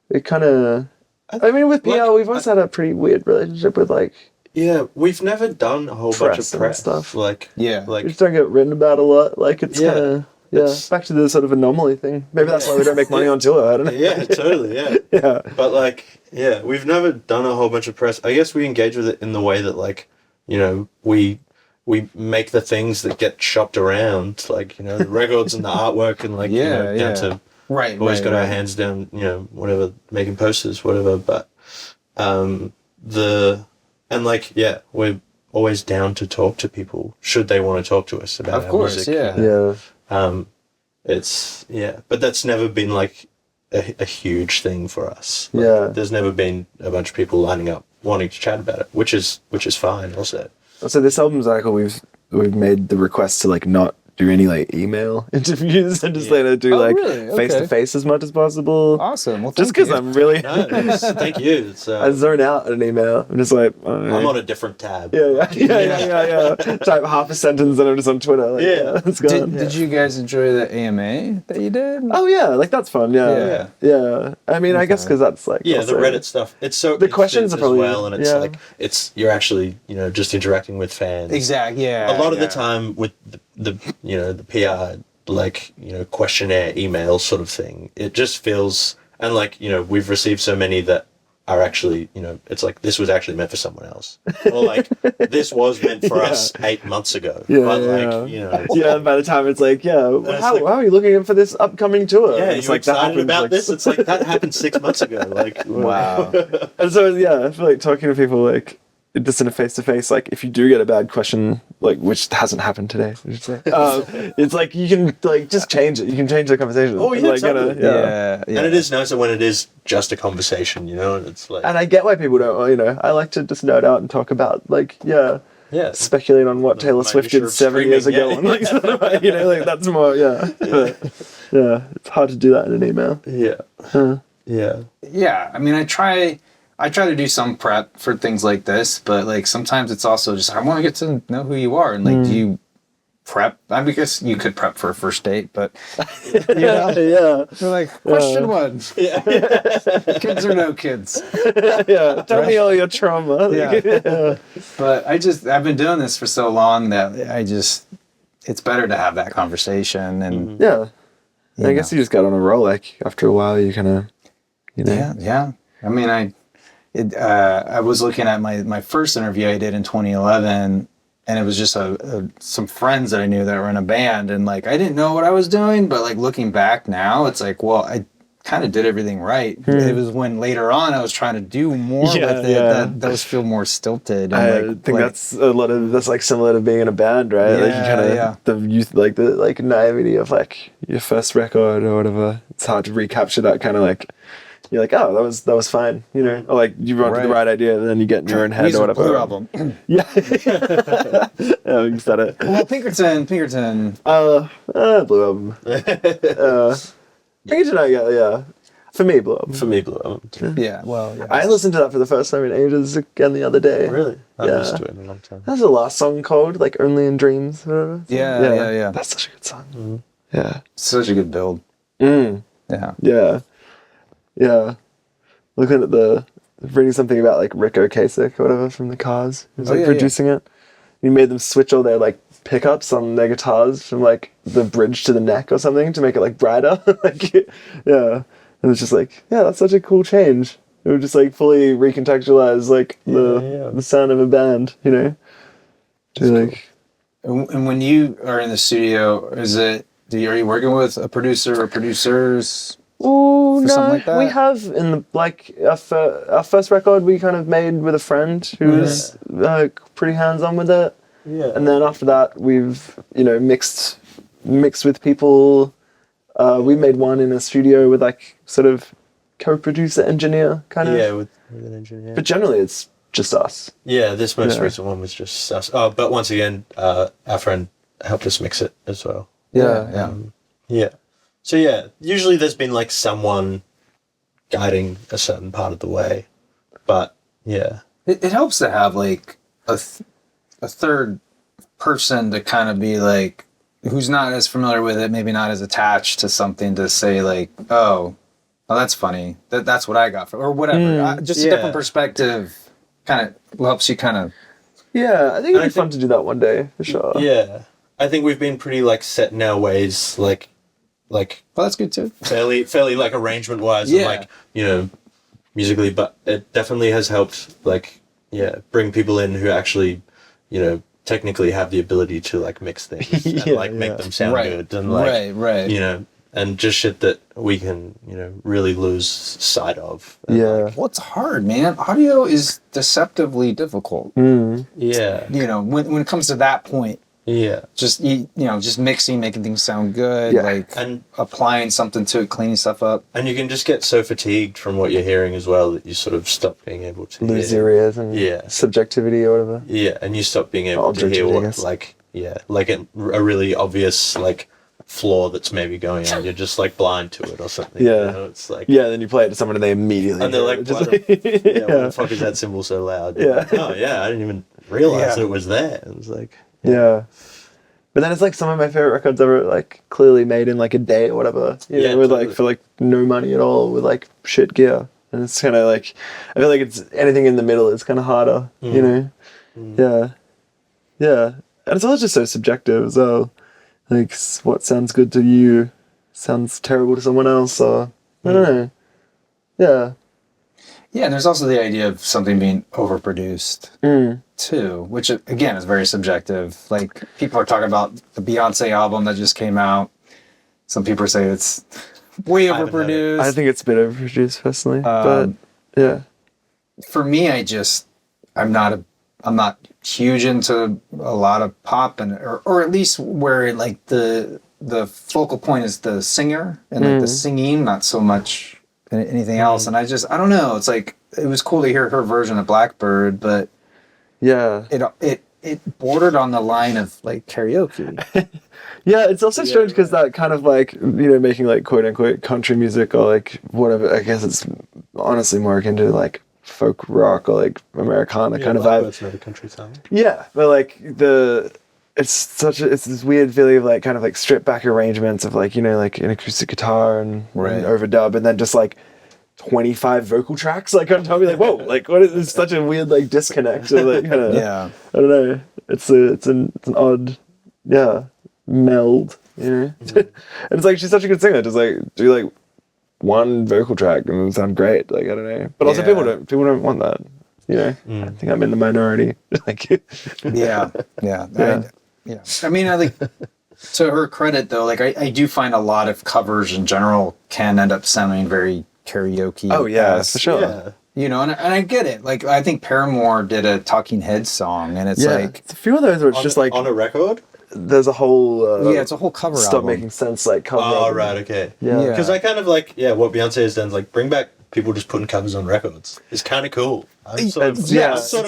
It kind of. I mean, with PR, we've always had a pretty weird relationship with like. Yeah, we've never done a whole bunch of press stuff. Like we just don't get written about a lot. Like it's kind of. Yeah, back to the sort of anomaly thing. Maybe that's why we don't make money on tour. I don't know. Yeah, totally. Yeah. But like, we've never done a whole bunch of press. I guess we engage with it in the way that like, we make the things that get shopped around, like the records and the artwork and like down to always got our hands down, whatever, making posters, whatever. But we're always down to talk to people should they want to talk to us about our music. But that's never been like a huge thing for us. Like, there's never been a bunch of people lining up wanting to chat about it, which is fine also. So this album cycle, we've made the request to like not do any like email interviews and just do face to face as much as possible. Awesome. Well, just because I'm really thank you. I zone out an email. I'm just like I'm on a different tab. Yeah. Type half a sentence and I'm just on Twitter. Like, it's gone. Did you guys enjoy the AMA that you did? Oh yeah, like that's fun. Yeah. I mean, I guess because that's like the Reddit stuff. It's so the questions are probably and it's like you're actually just interacting with fans. Exactly. Yeah. A lot of the time with the PR questionnaire email sort of thing, it just feels, and like we've received so many that are actually it's like this was actually meant for someone else, or like this was meant for us 8 months ago. By the time it's like how are you looking for this upcoming tour? It's like excited about this. It's like that happened 6 months ago. Like wow. And so I feel like talking to people like just in a face-to-face, like if you do get a bad question, like which hasn't happened today, it's like you can like just change it. You can change the conversation. Oh yeah, like, totally. Yeah. And it is nicer when it is just a conversation, you know. And it's like, and I get why people don't. You know, I like to just nerd out and talk about like speculate on what Taylor Swift did 7 years ago, and like sort of, you know, like that's more But, it's hard to do that in an email. Yeah. I mean, I try to do some prep for things like this, but like sometimes it's also just I want to get to know who you are, and like do you prep? I mean, I guess you could prep for a first date, but you know, you're like question one, kids or no kids? Tell me all your trauma. But I've been doing this for so long that it's better to have that conversation, and I guess you just got on a roll. Like after a while, you kind of, you know. Yeah. I mean, I was looking at my first interview I did in 2011, and it was just some friends that I knew that were in a band, and like I didn't know what I was doing, but like looking back now, it's like, well, I kind of did everything right. It was when later on I was trying to do more with it that those feel more stilted. And I think that's like similar to being in a band, right? Like you kind of the youth, like the like naivety of like your first record or whatever. It's hard to recapture that kind of like. You're like, oh, that was fine, you know, or like you run to the right idea, and then you get in your own head or whatever. Blue album. You said it. Well, Pinkerton. Blue album. Pinkerton, For me, Blue album. Yeah. Well, yeah. I listened to that for the first time in ages again the other day. Really? I listened to it in a long time. That's the last song called like "Only in Dreams." Whatever. Yeah. That's such a good song. Yeah. Such a good build. Yeah. Looking at reading something about like Rick Ocasek or whatever from the Cars, who's like producing it. He made them switch all their like pickups on their guitars from like the bridge to the neck or something to make it like brighter. And it's just like, that's such a cool change. It would just like fully recontextualize like the sound of a band, you know. Like, cool. And when you are in the studio, are you working with a producer or producers? Oh no, like that? We have in the like our first record we kind of made with a friend who was pretty hands on with it. Yeah. And then after that we've mixed with people. We made one in a studio with like sort of co-producer engineer kind of. With an engineer. But generally it's just us. Yeah, this most recent one was just us. Oh, but once again, our friend helped us mix it as well. Yeah. So usually there's been like someone guiding a certain part of the way, but it helps to have like a third person to kind of be like who's not as familiar with it, maybe not as attached to something to say like, oh, that's funny. That's what I got from or whatever. Just a different perspective, kind of helps you kind of. Yeah, I think it'd be fun to do that one day for sure. Yeah, I think we've been pretty like set in our ways, like. Well, that's good too. Fairly like arrangement wise and like, musically, but it definitely has helped like, bring people in who actually, technically have the ability to like mix things and make them sound good and like, and just shit that we can, really lose sight of. And it's hard, man. Audio is deceptively difficult. Yeah. When it comes to that point. Yeah. Just just mixing, making things sound good, and applying something to it, cleaning stuff up. And you can just get so fatigued from what you're hearing as well that you sort of stop being able to lose your ears and subjectivity or whatever. Yeah, and you stop being able to hear what a really obvious like flaw that's maybe going on. You're just like blind to it or something. Yeah. It's like then you play it to someone and they immediately and they're like, why the fuck is that cymbal so loud? Yeah. Oh yeah, I didn't even realize it was there. It was like Yeah. But then it's like some of my favorite records ever like clearly made in like a day or whatever. With like for like no money at all with like shit gear. And it's kinda like I feel like it's anything in the middle is kinda harder, you know? Yeah. Yeah. And it's all just so subjective as well. Like what sounds good to you sounds terrible to someone else or I don't know. Yeah. Yeah, and there's also the idea of something being overproduced too, which again is very subjective. Like people are talking about the Beyonce album that just came out. Some people say it's way overproduced. I think it's a bit overproduced personally, but yeah. For me, I'm not a huge into a lot of pop or at least where like the focal point is the singer and like the singing, not so much anything else. And I don't know. It's like it was cool to hear her version of Blackbird, but it bordered on the line of like karaoke. Yeah, it's also strange because that kind of like, you know, making like quote unquote country music or like whatever, I guess it's honestly more akin to like folk rock or like Americana kind of vibe. It's not a country song. Yeah, but like it's this weird feeling of like kind of like stripped back arrangements of like, you know, like an acoustic guitar and overdub and then just like 25 vocal tracks like on top of like, whoa, like what is it's such a weird like disconnect of like kind of, I don't know. It's an odd meld, you know. And it's like she's such a good singer, just like do like one vocal track and it'll sound great. Like I don't know. But also people don't want that. You know? I think I'm in the minority. Like Yeah. I mean, I like to her credit though, like I do find a lot of covers in general can end up sounding very karaoke. Oh yeah, for sure. Yeah. You know, and I get it. Like I think Paramore did a Talking Heads song, and it's like a few of those where it's just like on a record. There's a whole it's a whole cover Stop album. Making Sense like cover. Oh album. right, okay. Yeah. Because I kind of like what Beyonce has done is like bring back people just putting covers on records. It's kind of cool. It's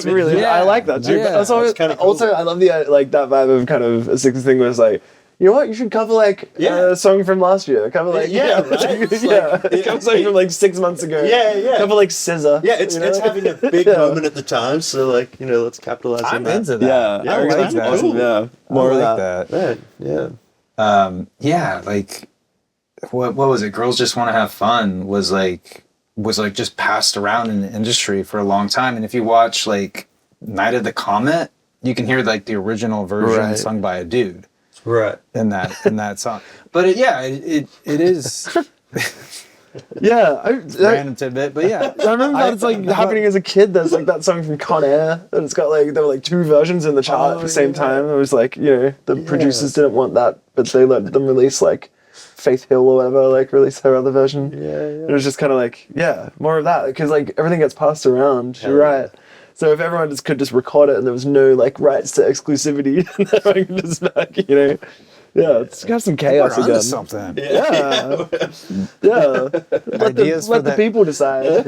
really. I like that too. Yeah. But also, kind of cool. also I love the like that vibe of kind of a 60s thing where it's like, you know what? You should cover like a song from last year. Cover like cover something from like 6 months ago. Cover like Scissor. Yeah, it's having a big moment at the time. So like, you know, let's capitalize on that. I'm into that. Yeah, I like that. Awesome. Yeah, more I of like that. Yeah. Like what was it? Girls Just Want to Have Fun was like just passed around in the industry for a long time. And if you watch like Night of the Comet, you can hear like the original version sung by a dude. Right. In that song. But it is random tidbit, but yeah. I remember that it's like happening as a kid. There's like that song from Con Air, and it's got like there were like 2 versions in the chart at the same time. It was like, you know, the producers didn't want that, but they let them release like Faith Hill or whatever, like release her other version. It was just kind of like more of that because like everything gets passed around. You're right. So if everyone could just record it and there was no like rights to exclusivity, everyone could just like, you know, it's got some chaos We're again. Onto something. Let the people decide.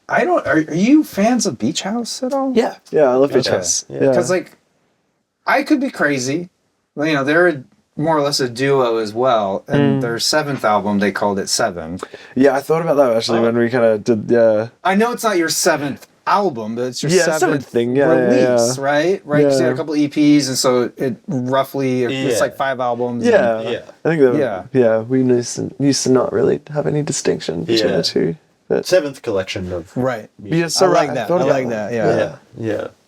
Are you fans of Beach House at all? Yeah, I love Beach House. Because like, I could be crazy. Well, you know, they're more or less a duo as well, and their 7th album they called it 7. Yeah, I thought about that actually when we kind of did. I know it's not your 7th album, but it's your 7th thing. release, right? Because you had a couple EPs, and so it roughly it's like 5 albums. I think that we used to not really have any distinction between the two. But 7th collection of right. Yeah, so I like that. I like that.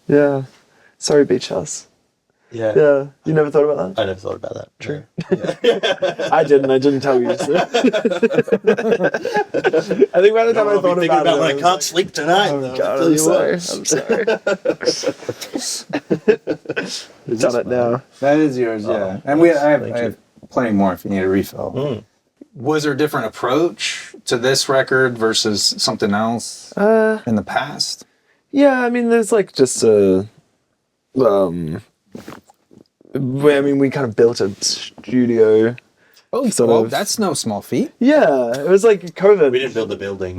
Yeah. Sorry, Beach House. Yeah. You never thought about that? I never thought about that. True. I didn't tell you. So. I think by the time I thought about it, I can't sleep tonight. Oh God, I'm sorry. We've done it now. That is yours, and I have plenty more if you need a refill. Was there a different approach to this record versus something else in the past? Yeah, I mean, there's like just a we kind of built a studio. That's no small feat. Yeah, it was like COVID. We didn't build the building.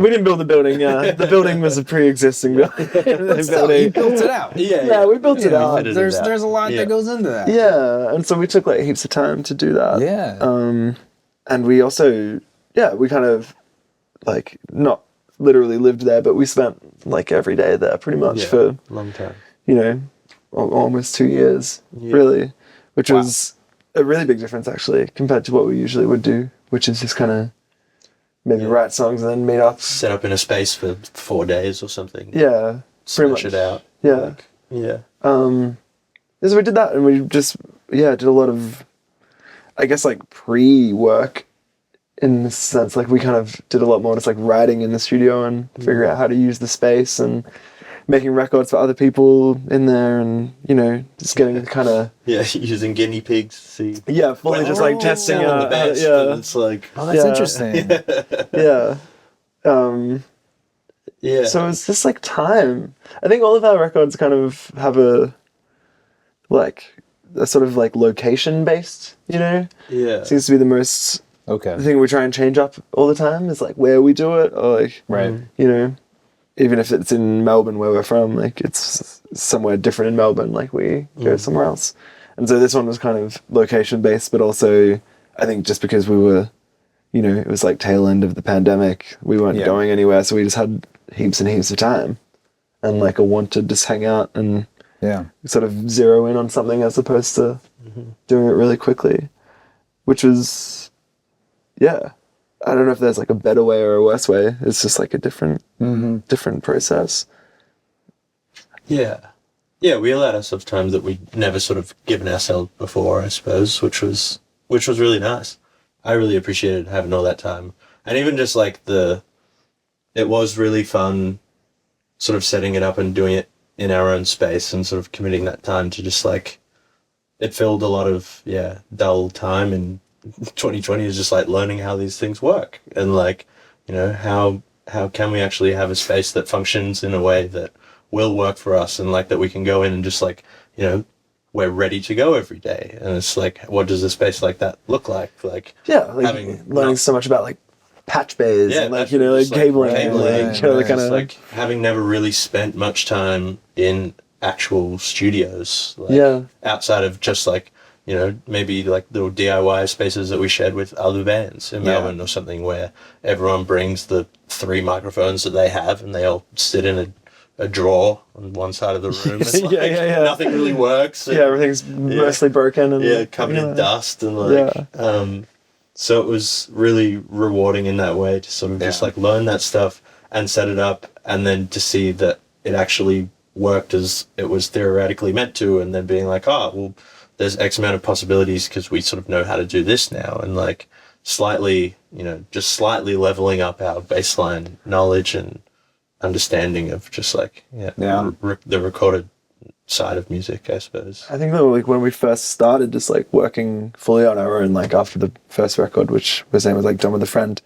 Yeah. The building was a pre-existing building. You built it out. Yeah, we built it out. There's a lot that goes into that. Yeah, and so we took like heaps of time to do that. Yeah. And we also, we kind of like not literally lived there, but we spent like every day there pretty much for a long time. You know, almost 2 years, really, which was a really big difference actually compared to what we usually would do, which is just kind of maybe write songs and then meet up. Set up in a space for 4 days or something. Yeah, pretty much. It out. Yeah. So we did that and we just, did a lot of, I guess like pre-work in the sense, like we kind of did a lot more just like writing in the studio and figuring out how to use the space and making records for other people in there and, you know, just getting kind of... using guinea pigs to see... Yeah, fully just like testing out. The best, it's like... Oh, that's interesting. Yeah. So it's just like time. I think all of our records kind of have a sort of like location based, you know? Yeah. Seems to be the most thing we try and change up all the time is like where we do it, or like, you know, even if it's in Melbourne where we're from, like it's somewhere different in Melbourne, like we go somewhere else. And so this one was kind of location based, but also I think just because we were, you know, it was like tail end of the pandemic, we weren't going anywhere, so we just had heaps and heaps of time and like a want to just hang out and sort of zero in on something as opposed to doing it really quickly, which was, I don't know if there's like a better way or a worse way. It's just like a different process. Yeah, we allowed ourselves time that we'd never sort of given ourselves before, I suppose, which was really nice. I really appreciated having all that time. And even just like it was really fun sort of setting it up and doing it in our own space and sort of committing that time to just like, it filled a lot of, dull time in 2020 is just like learning how these things work and like, you know, how can we actually have a space that functions in a way that will work for us and like that we can go in and just like, you know, we're ready to go every day. And it's like, what does a space like that look like? Like, learning so much about like patch bays and like, you know, like cabling, like having never really spent much time in actual studios, like, outside of just like, you know, maybe like little DIY spaces that we shared with other bands in Melbourne or something where everyone brings the 3 microphones that they have and they all sit in a drawer on one side of the room. It's like nothing really works. And, everything's mostly broken and covered in dust and like so it was really rewarding in that way to sort of just like learn that stuff and set it up and then to see that it actually worked as it was theoretically meant to, and then being like, oh, well, there's X amount of possibilities because we sort of know how to do this now, and like slightly, you know, just slightly leveling up our baseline knowledge and understanding of just like the recorded side of music, I suppose. I think that like when we first started just like working fully on our own, like after the first record, which was named was like Done with a Friend,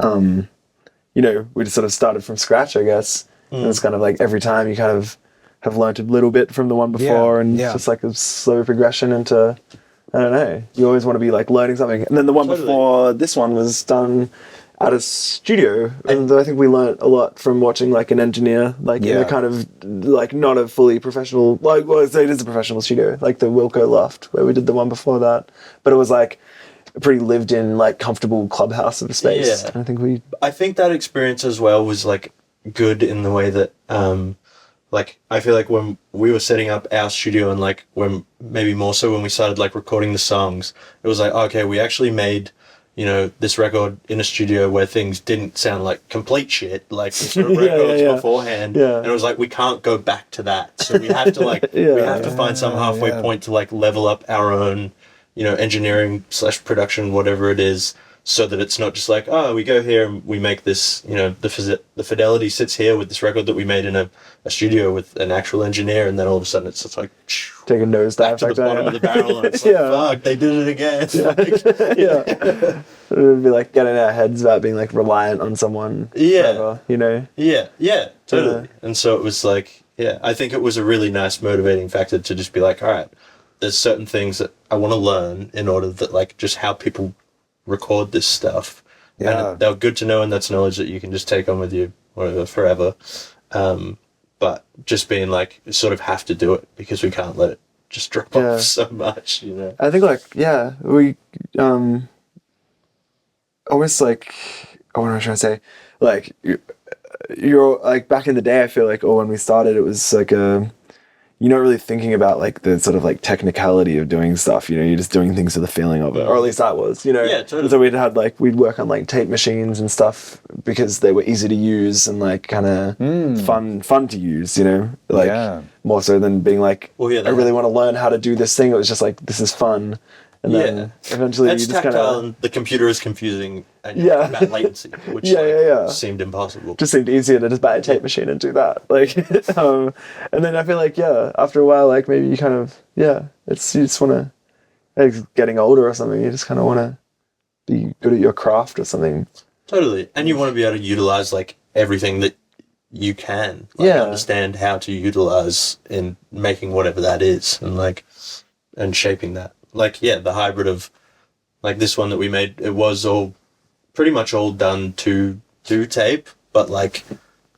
you know, we just sort of started from scratch, I guess. And it's kind of like every time you kind of have learned a little bit from the one before and it's just like a slow progression into, I don't know, you always want to be like learning something. And then the one before this one was done at a studio, and I think we learnt a lot from watching like an engineer, like in a kind of like not a fully professional, like, well, it is a professional studio, like the Wilco Loft where we did the one before that, but it was like a pretty lived in, like comfortable clubhouse of a space. And I think that experience as well was like good in the way that like I feel like when we were setting up our studio and like when maybe more so when we started like recording the songs, it was like, okay, we actually made, you know, this record in a studio where things didn't sound like complete shit, like the records beforehand. And it was like, we can't go back to that. So we have to like, we have to find some halfway point to like level up our own, you know, engineering / production, whatever it is, so that it's not just like, oh, we go here and we make this, you know, the fidelity sits here with this record that we made in a studio with an actual engineer, and then all of a sudden it's just like take a nosedive back to the bottom of the barrel, and it's like, fuck, they did it again. It would be like getting our heads about being like reliant on someone forever, you know? Totally. And so it was like, I think it was a really nice motivating factor to just be like, all right, there's certain things that I want to learn in order that like just how people record this stuff, and they're good to know, and that's knowledge that you can just take on with you whatever forever, but just being like, you sort of have to do it because we can't let it just drop off so much, you know. I think like we always like, what am I trying to say, like you're like back in the day, I feel like, when we started, it was like you're not really thinking about like the sort of like technicality of doing stuff, you know, you're just doing things with the feeling of it, or at least that was, you know. Totally. And so we'd work on like tape machines and stuff because they were easy to use and like kind of fun to use, you know, like more so than being like, I really want to learn how to do this thing. It was just like, this is fun. And then eventually it's you just kind of, the computer is confusing and about latency, which seemed impossible. Just seemed easier to just buy a tape machine and do that. Like, and then I feel like, after a while, like maybe you kind of, it's, you just want to, like getting older or something, you just kind of want to be good at your craft or something. Totally. And you want to be able to utilize like everything that you can understand how to utilize in making whatever that is, and shaping that. Like, the hybrid of like this one that we made, it was all pretty much all done to tape, but like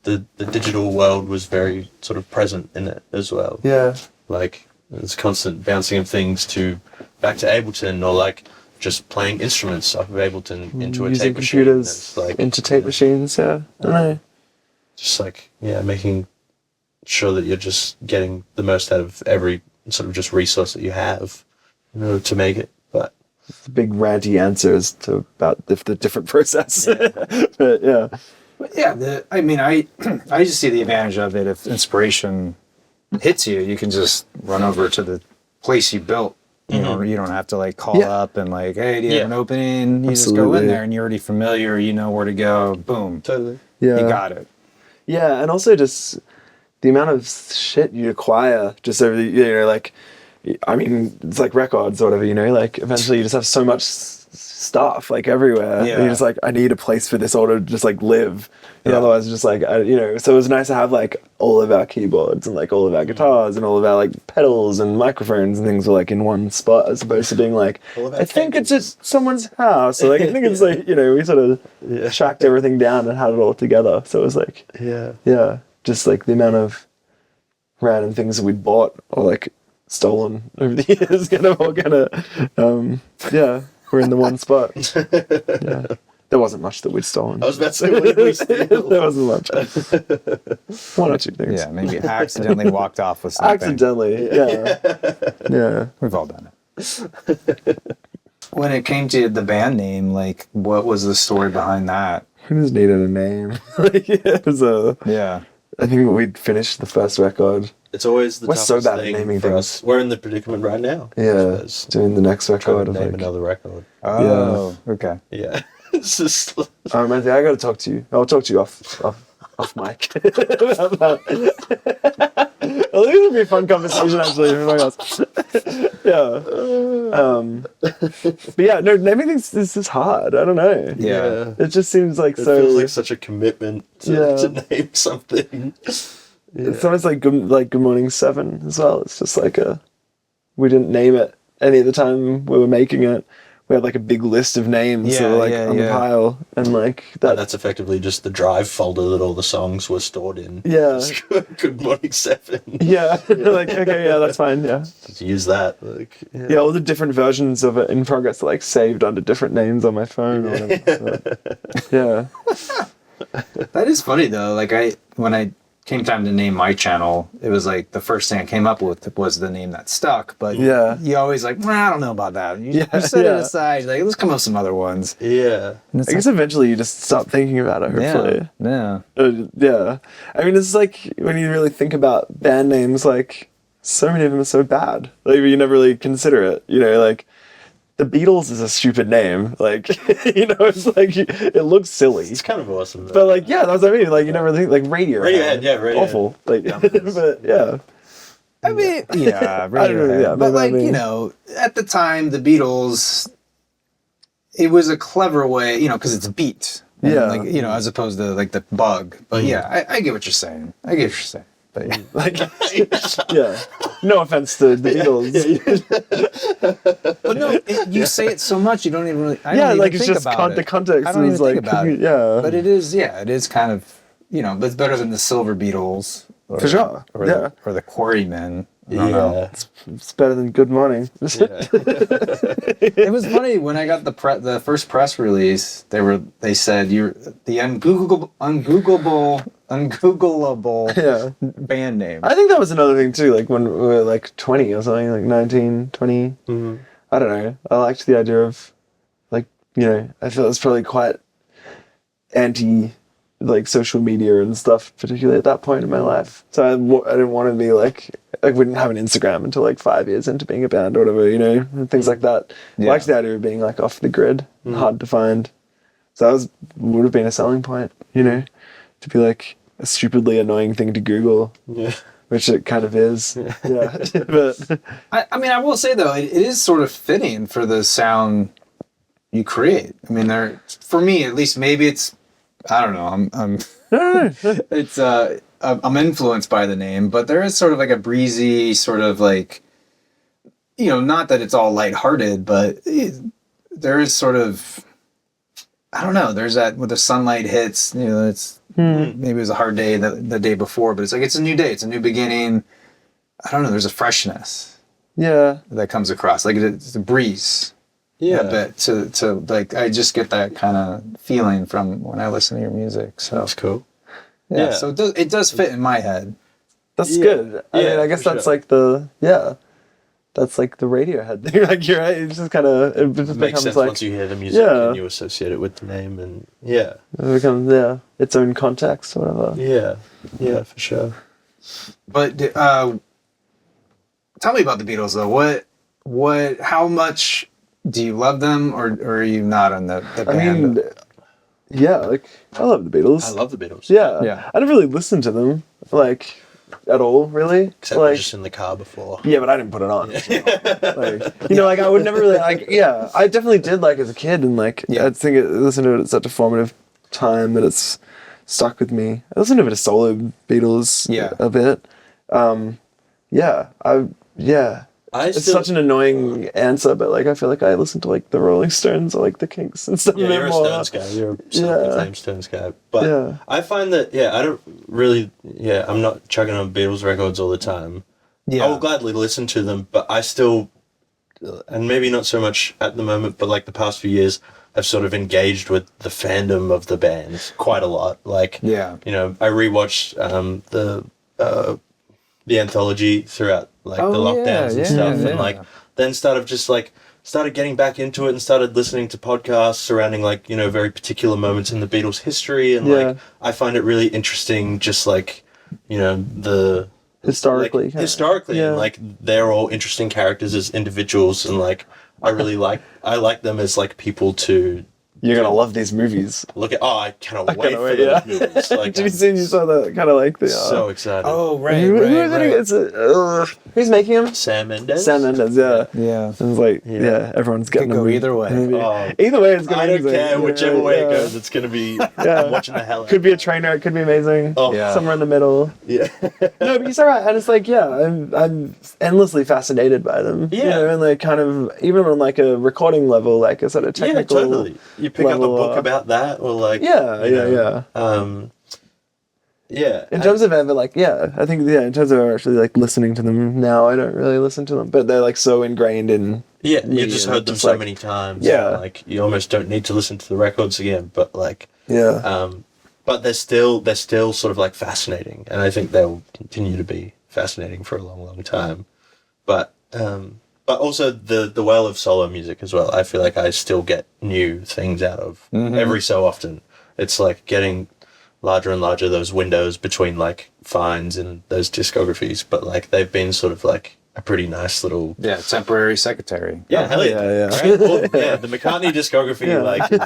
the digital world was very sort of present in it as well. Yeah. Like there's constant bouncing of things back to Ableton, or like just playing instruments off of Ableton into a using tape machine. computers into tape machines. Yeah. I don't know. Just like making sure that you're just getting the most out of every sort of just resource that you have in order to make it. But the big ranty answers to about the different process. But yeah. But yeah, I just see the advantage of it. If inspiration hits you, you can just run over to the place you built. You know, you don't have to like call up and like, hey, do you have an opening? You just go in there and you're already familiar. You know where to go. Boom. Totally. Yeah. You got it. Yeah, and also just the amount of shit you acquire just over the, like, I mean, it's like records or whatever, like eventually you just have so much stuff like everywhere. Yeah. And you're just like, I need a place for this all to just like live. And otherwise it's just like, so it was nice to have like all of our keyboards and like all of our guitars and all of our like pedals and microphones and things were like in one spot, as opposed to being like, I think it's at someone's house. So like, I think it's like, we sort of tracked everything down and had it all together. So it was like, just like the amount of random things that we'd bought or like stolen over the years, we're in the one spot. Yeah. There wasn't much that we'd stolen. I was about to say, what did we steal? There wasn't much. One or two things. Yeah, maybe accidentally walked off with something. Accidentally, yeah. We've all done it. When it came to the band name, like, what was the story behind that? We just needed a name. It was I think we'd finished the first record. It's always the toughest so bad thing at naming for things. us. We're in the predicament right now. Yeah, doing the next record. Name another record. Oh, okay. Yeah. It's just... Manzi, I got to talk to you. I'll talk to you off mic. About that. Well, this would be a fun conversation, actually. But yeah, no, naming things is just hard. I don't know. Yeah. It just seems like it feels like such a commitment to name something. It's almost like Good Morning 7 as well. It's just like we didn't name it any of the time we were making it. We had like a big list of names that were like on the pile, and like that. And that's effectively just the drive folder that all the songs were stored in. Yeah. Good Morning 7. Yeah. Like, okay, yeah, that's fine. Yeah. Just use that. Like, all the different versions of it in progress are like saved under different names on my phone or whatever. That is funny though. Like when I came time to name my channel, it was like the first thing I came up with was the name that stuck. But you always like, I don't know about that. You set it aside. Like, let's come up with some other ones. Yeah. I guess eventually you just stop thinking about it, hopefully. Yeah. I mean, it's like when you really think about band names, like so many of them are so bad. Like you never really consider it, like the Beatles is a stupid name. Like, it's like, it looks silly. It's kind of awesome, though. But like, that's what I mean. Like, you never think, like, Radiohead. Radiohead. Awful. Like, but yeah. I mean, Radiohead. But like, at the time, the Beatles, it was a clever way, because it's a beat. And like, as opposed to like the bug. But I get what you're saying. But like, no offense to the Beatles. But no, you say it so much you don't even really. Like it's just the context. I don't even like, think about it. Yeah, but it is kind of but it's better than the Silver Beatles. For sure. Or the Quarrymen. It's better than Good Morning. It was funny when I got the first press release. They said you're the ungoogleable band name. I think that was another thing too. Like when we were like 20 or something, like 19, 20. Mm-hmm. I don't know. I liked the idea of like I feel it's probably quite anti like social media and stuff, particularly at that point in my life. So I didn't want to be like we didn't have an Instagram until like 5 years into being a band or whatever, and things like that. I liked the idea of being like off the grid, hard to find. So that would have been a selling point, to be like a stupidly annoying thing to Google. Yeah. Which it kind of is. Yeah. But I mean, I will say though, it is sort of fitting for the sound you create. I mean, for me at least, maybe it's I don't know. It's I'm influenced by the name, but there is sort of like a breezy sort of like, you know, not that it's all lighthearted, but there is sort of, I don't know. There's that when the sunlight hits, you know, it's maybe it was a hard day the day before, but it's like it's a new day, it's a new beginning. I don't know. There's a freshness, that comes across. Like it's a breeze, a bit to like. I just get that kind of feeling from when I listen to your music. So that's cool. Yeah. So it does fit in my head. That's good. I mean, I guess that's like that's like the Radiohead thing. Like you're right. It just kind of it just makes becomes sense like once you hear the music and you associate it with the name, and it becomes its own context or whatever. Yeah, for sure. But tell me about the Beatles though. What? How much do you love them, or are you not on the band? I mean, like I love the Beatles. I love the Beatles. Yeah. I never really listened to them like at all, really. Except like, just in the car before. Yeah, but I didn't put it on. Like, you know, like I would never really like. Yeah, I definitely did like as a kid, and like I think listening to it at such a formative time that it's stuck with me. I listened to a bit of solo Beatles. A bit. It's such an annoying answer, but like I feel like I listen to like the Rolling Stones or like the Kinks and stuff. Yeah, you're a Stones guy. You're a self-proclaimed Stones guy. But I find that I don't really I'm not chugging on Beatles records all the time. Yeah, I will gladly listen to them, but I still, and maybe not so much at the moment, but like the past few years, I've sort of engaged with the fandom of the band quite a lot. Like, you know, I rewatched the anthology throughout like the lockdowns and stuff, and like then started getting back into it and started listening to podcasts surrounding like, you know, very particular moments in the Beatles history, and like I find it really interesting, just like, you know, the historically and like they're all interesting characters as individuals, and like I like them as like people to. You're gonna love these movies. I cannot wait for those movies. Like, did you saw that? Kind of like the. So excited. Oh right. Who's making them? Sam Mendes. Yeah. And it's like everyone's getting could go either way. Either way, it's gonna. I don't care whichever way it goes. It's gonna be. I'm watching the hell. Could be a trainer. It could be amazing. Somewhere in the middle. Yeah. No, but he's alright, and it's like I'm endlessly fascinated by them. Yeah. You know, and like kind of even on like a recording level, like a sort of technical. Yeah, totally. You pick up a book about that, or like in terms of ever like I think in terms of actually like listening to them now, I don't really listen to them, but they're like so ingrained in you just heard them so many times, like you almost don't need to listen to the records again, but like but they're still sort of like fascinating, and I think they'll continue to be fascinating for a long time, but also the well of solo music as well. I feel like I still get new things out of every so often. It's like getting larger and larger, those windows between like finds and those discographies, but like they've been sort of like a pretty nice little temporary secretary. Hell yeah. Right? Well, the McCartney discography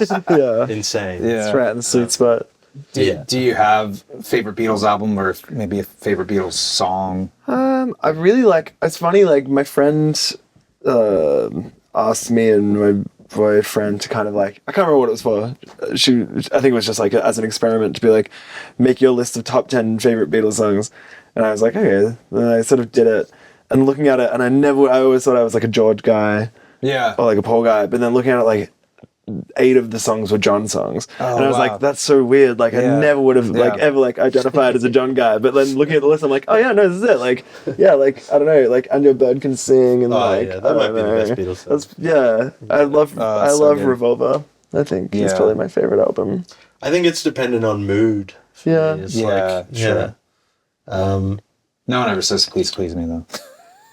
is insane. It's right in the sweet spot. Do you have a favorite Beatles album, or maybe a favorite Beatles song? I really like. It's funny. Like my friend asked me and my boyfriend to kind of like, I can't remember what it was for. I think it was just like as an experiment to be like, make your list of top 10 favorite Beatles songs. And I was like, okay. And I sort of did it, and looking at it, and I always thought I was like a George guy, or like a Paul guy. But then looking at it, like 8 of the songs were John songs, and I was like, that's so weird. Like I never would have like ever like identified as a John guy, but then looking at the list, I'm like, oh yeah, no, this is it. Like like I don't know, like And Your Bird Can Sing, and that might be the best Beatles song. I love Revolver. I think it's probably my favorite album. I think it's dependent on mood. Sure. No one ever says please me though.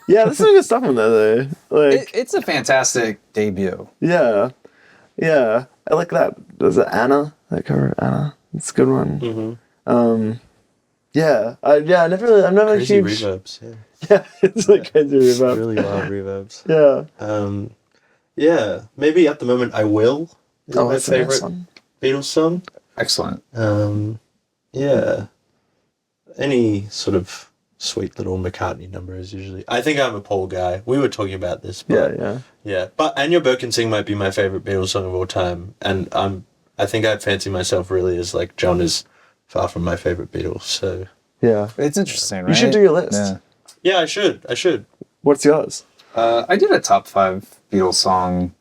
There's some good stuff on there though. Like it's a fantastic debut. Yeah, I like that. Was it Anna? That cover, Anna. It's a good one. I'm never crazy huge. Reverbs. It's like crazy reverbs. Really wild reverbs. Maybe at the moment I Will is my favorite Beatles song. Excellent. Any sort of sweet little McCartney number is usually. I think I'm a Paul guy. We were talking about this. But, yeah. But And Your Bird Can Sing might be my favorite Beatles song of all time, and I'm I think I'd fancy myself really as like John is far from my favorite Beatles. So yeah, it's interesting, right? You should do your list. Yeah, I should. What's yours? I did a top 5 Beatles song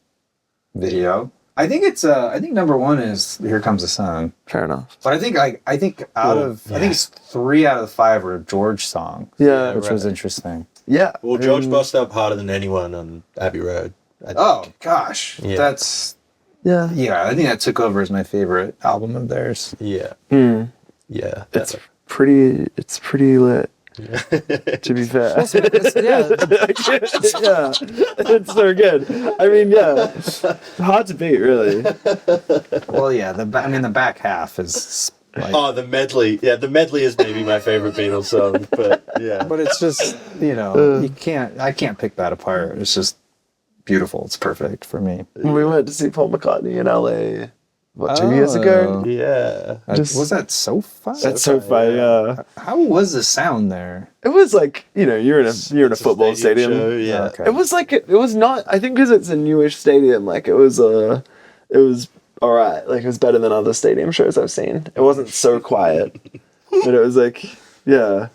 video. I think it's I think number 1 is "Here Comes the Sun." Fair enough. But I think I think it's 3 out of the 5 are George songs. Yeah, which was interesting. Yeah. Well, George bossed up harder than anyone on Abbey Road. Oh gosh, that's yeah. I think that took over as my favorite album of theirs. Yeah. Yeah. It's pretty lit. To be fair. Yeah, it's so good. I mean, hard to beat, really. Well, yeah, the back half is like, the medley. Yeah, the medley is maybe my favorite Beatles song, but yeah. But it's just, I can't pick that apart. It's just beautiful. It's perfect for me. We went to see Paul McCartney in LA 2 years ago. Yeah. Was that SoFi? That's SoFi, yeah. How was the sound there? It was like, you're in a football stadium. Show, yeah. Okay. It was like, it was not, I think because it's a newish stadium, like it was all right. Like it was better than other stadium shows I've seen. It wasn't so quiet, but it was like, yeah.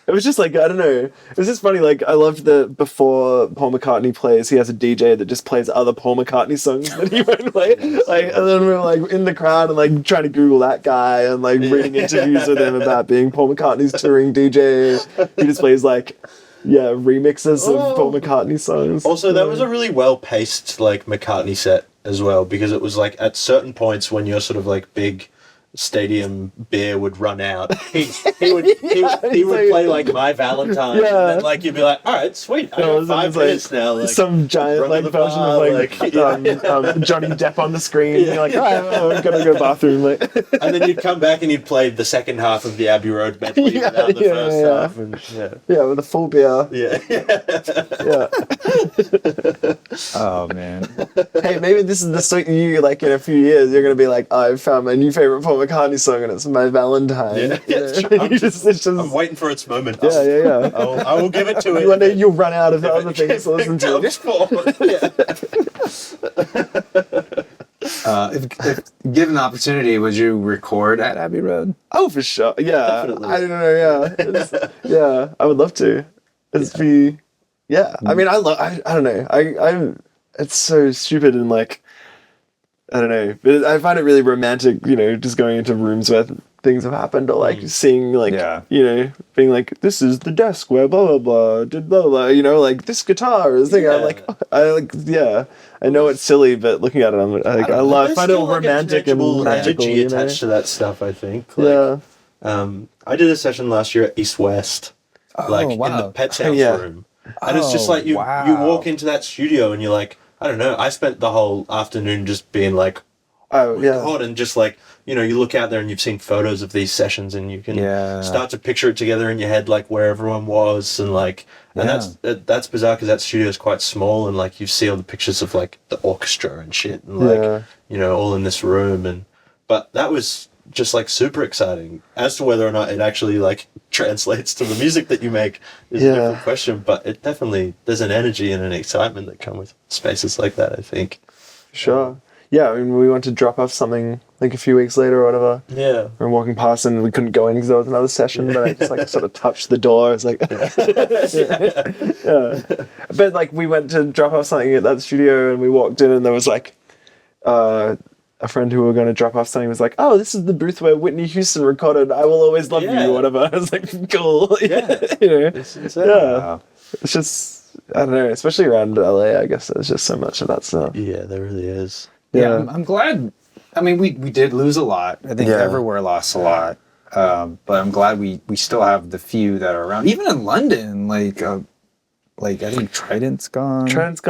It was just like, I don't know. It was just funny. Like, I loved that before Paul McCartney plays, he has a DJ that just plays other Paul McCartney songs that he won't play. Like, and then we were like in the crowd and like trying to Google that guy and like reading interviews with him about being Paul McCartney's touring DJ. He just plays like, remixes of Paul McCartney songs. Also, that was a really well-paced like McCartney set as well, because it was like at certain points when you're sort of like big stadium beer would run out, he would play like My Valentine, and then like you'd be like, all right, sweet, I got 5 minutes now, like some giant like version of like Johnny Depp on the screen, and you're like, all right, I'm gonna go bathroom, like. And then you'd come back and you'd play the second half of the Abbey Road medley without the first half, and with a full beer. Oh man. Hey, maybe this is the song you like in a few years you're gonna be like, I found my new favorite Paul McCartney song and it's My Valentine. I'm waiting for its moment. I will give it to it. One day you'll run out of other things to listen to. If given the opportunity, would you record at Abbey Road? Oh, for sure. Yeah, definitely. I don't know. I would love to. I mean, I don't know. I'm. It's so stupid and like, I don't know. But I find it really romantic, just going into rooms where things have happened, or like seeing like, being like, this is the desk where blah blah blah did blah blah. Like this guitar is thing. I'm like, I know it's silly, but looking at it, I'm like, I find it romantic and magical. Energy attached to that stuff, I think. Like, I did a session last year at East West, in the Pet Sounds room, and it's just like you walk into that studio and you're like, I don't know. I spent the whole afternoon just being like, oh my God, and just like, you look out there and you've seen photos of these sessions and you can start to picture it together in your head, like where everyone was, and like, and that's bizarre because that studio is quite small, and like you see all the pictures of like the orchestra and shit, and like all in this room, but that was just like super exciting. As to whether or not it actually like translates to the music that you make is a different question, but it definitely, there's an energy and an excitement that come with spaces like that, I think. Sure. Yeah, I mean, we went to drop off something like a few weeks later or whatever. Yeah. We were walking past and we couldn't go in because there was another session, but I just like sort of touched the door. It's like, But like we went to drop off something at that studio and we walked in and there was like, a friend who we were going to drop off something was like, oh, this is the booth where Whitney Houston recorded I Will Always Love You or whatever. I was like, cool. It's just, I don't know, especially around LA, I guess there's just so much of that stuff. Yeah, there really is. Yeah, I'm glad. I mean, we did lose a lot. I think everywhere lost a lot. But I'm glad we still have the few that are around. Even in London, like I think Trident's gone. Has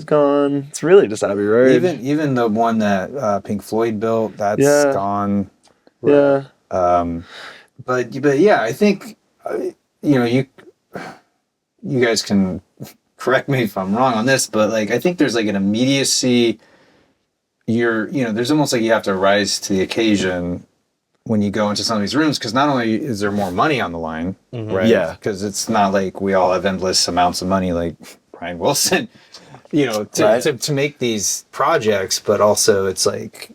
gone. It's really just Abbey Road. Even the one that Pink Floyd built, that's gone. Yeah. But yeah, I think you guys can correct me if I'm wrong on this, but like I think there's like an immediacy. There's almost like you have to rise to the occasion when you go into some of these rooms, because not only is there more money on the line, right? Yeah. Because it's not like we all have endless amounts of money like Brian Wilson. to make these projects, but also it's like,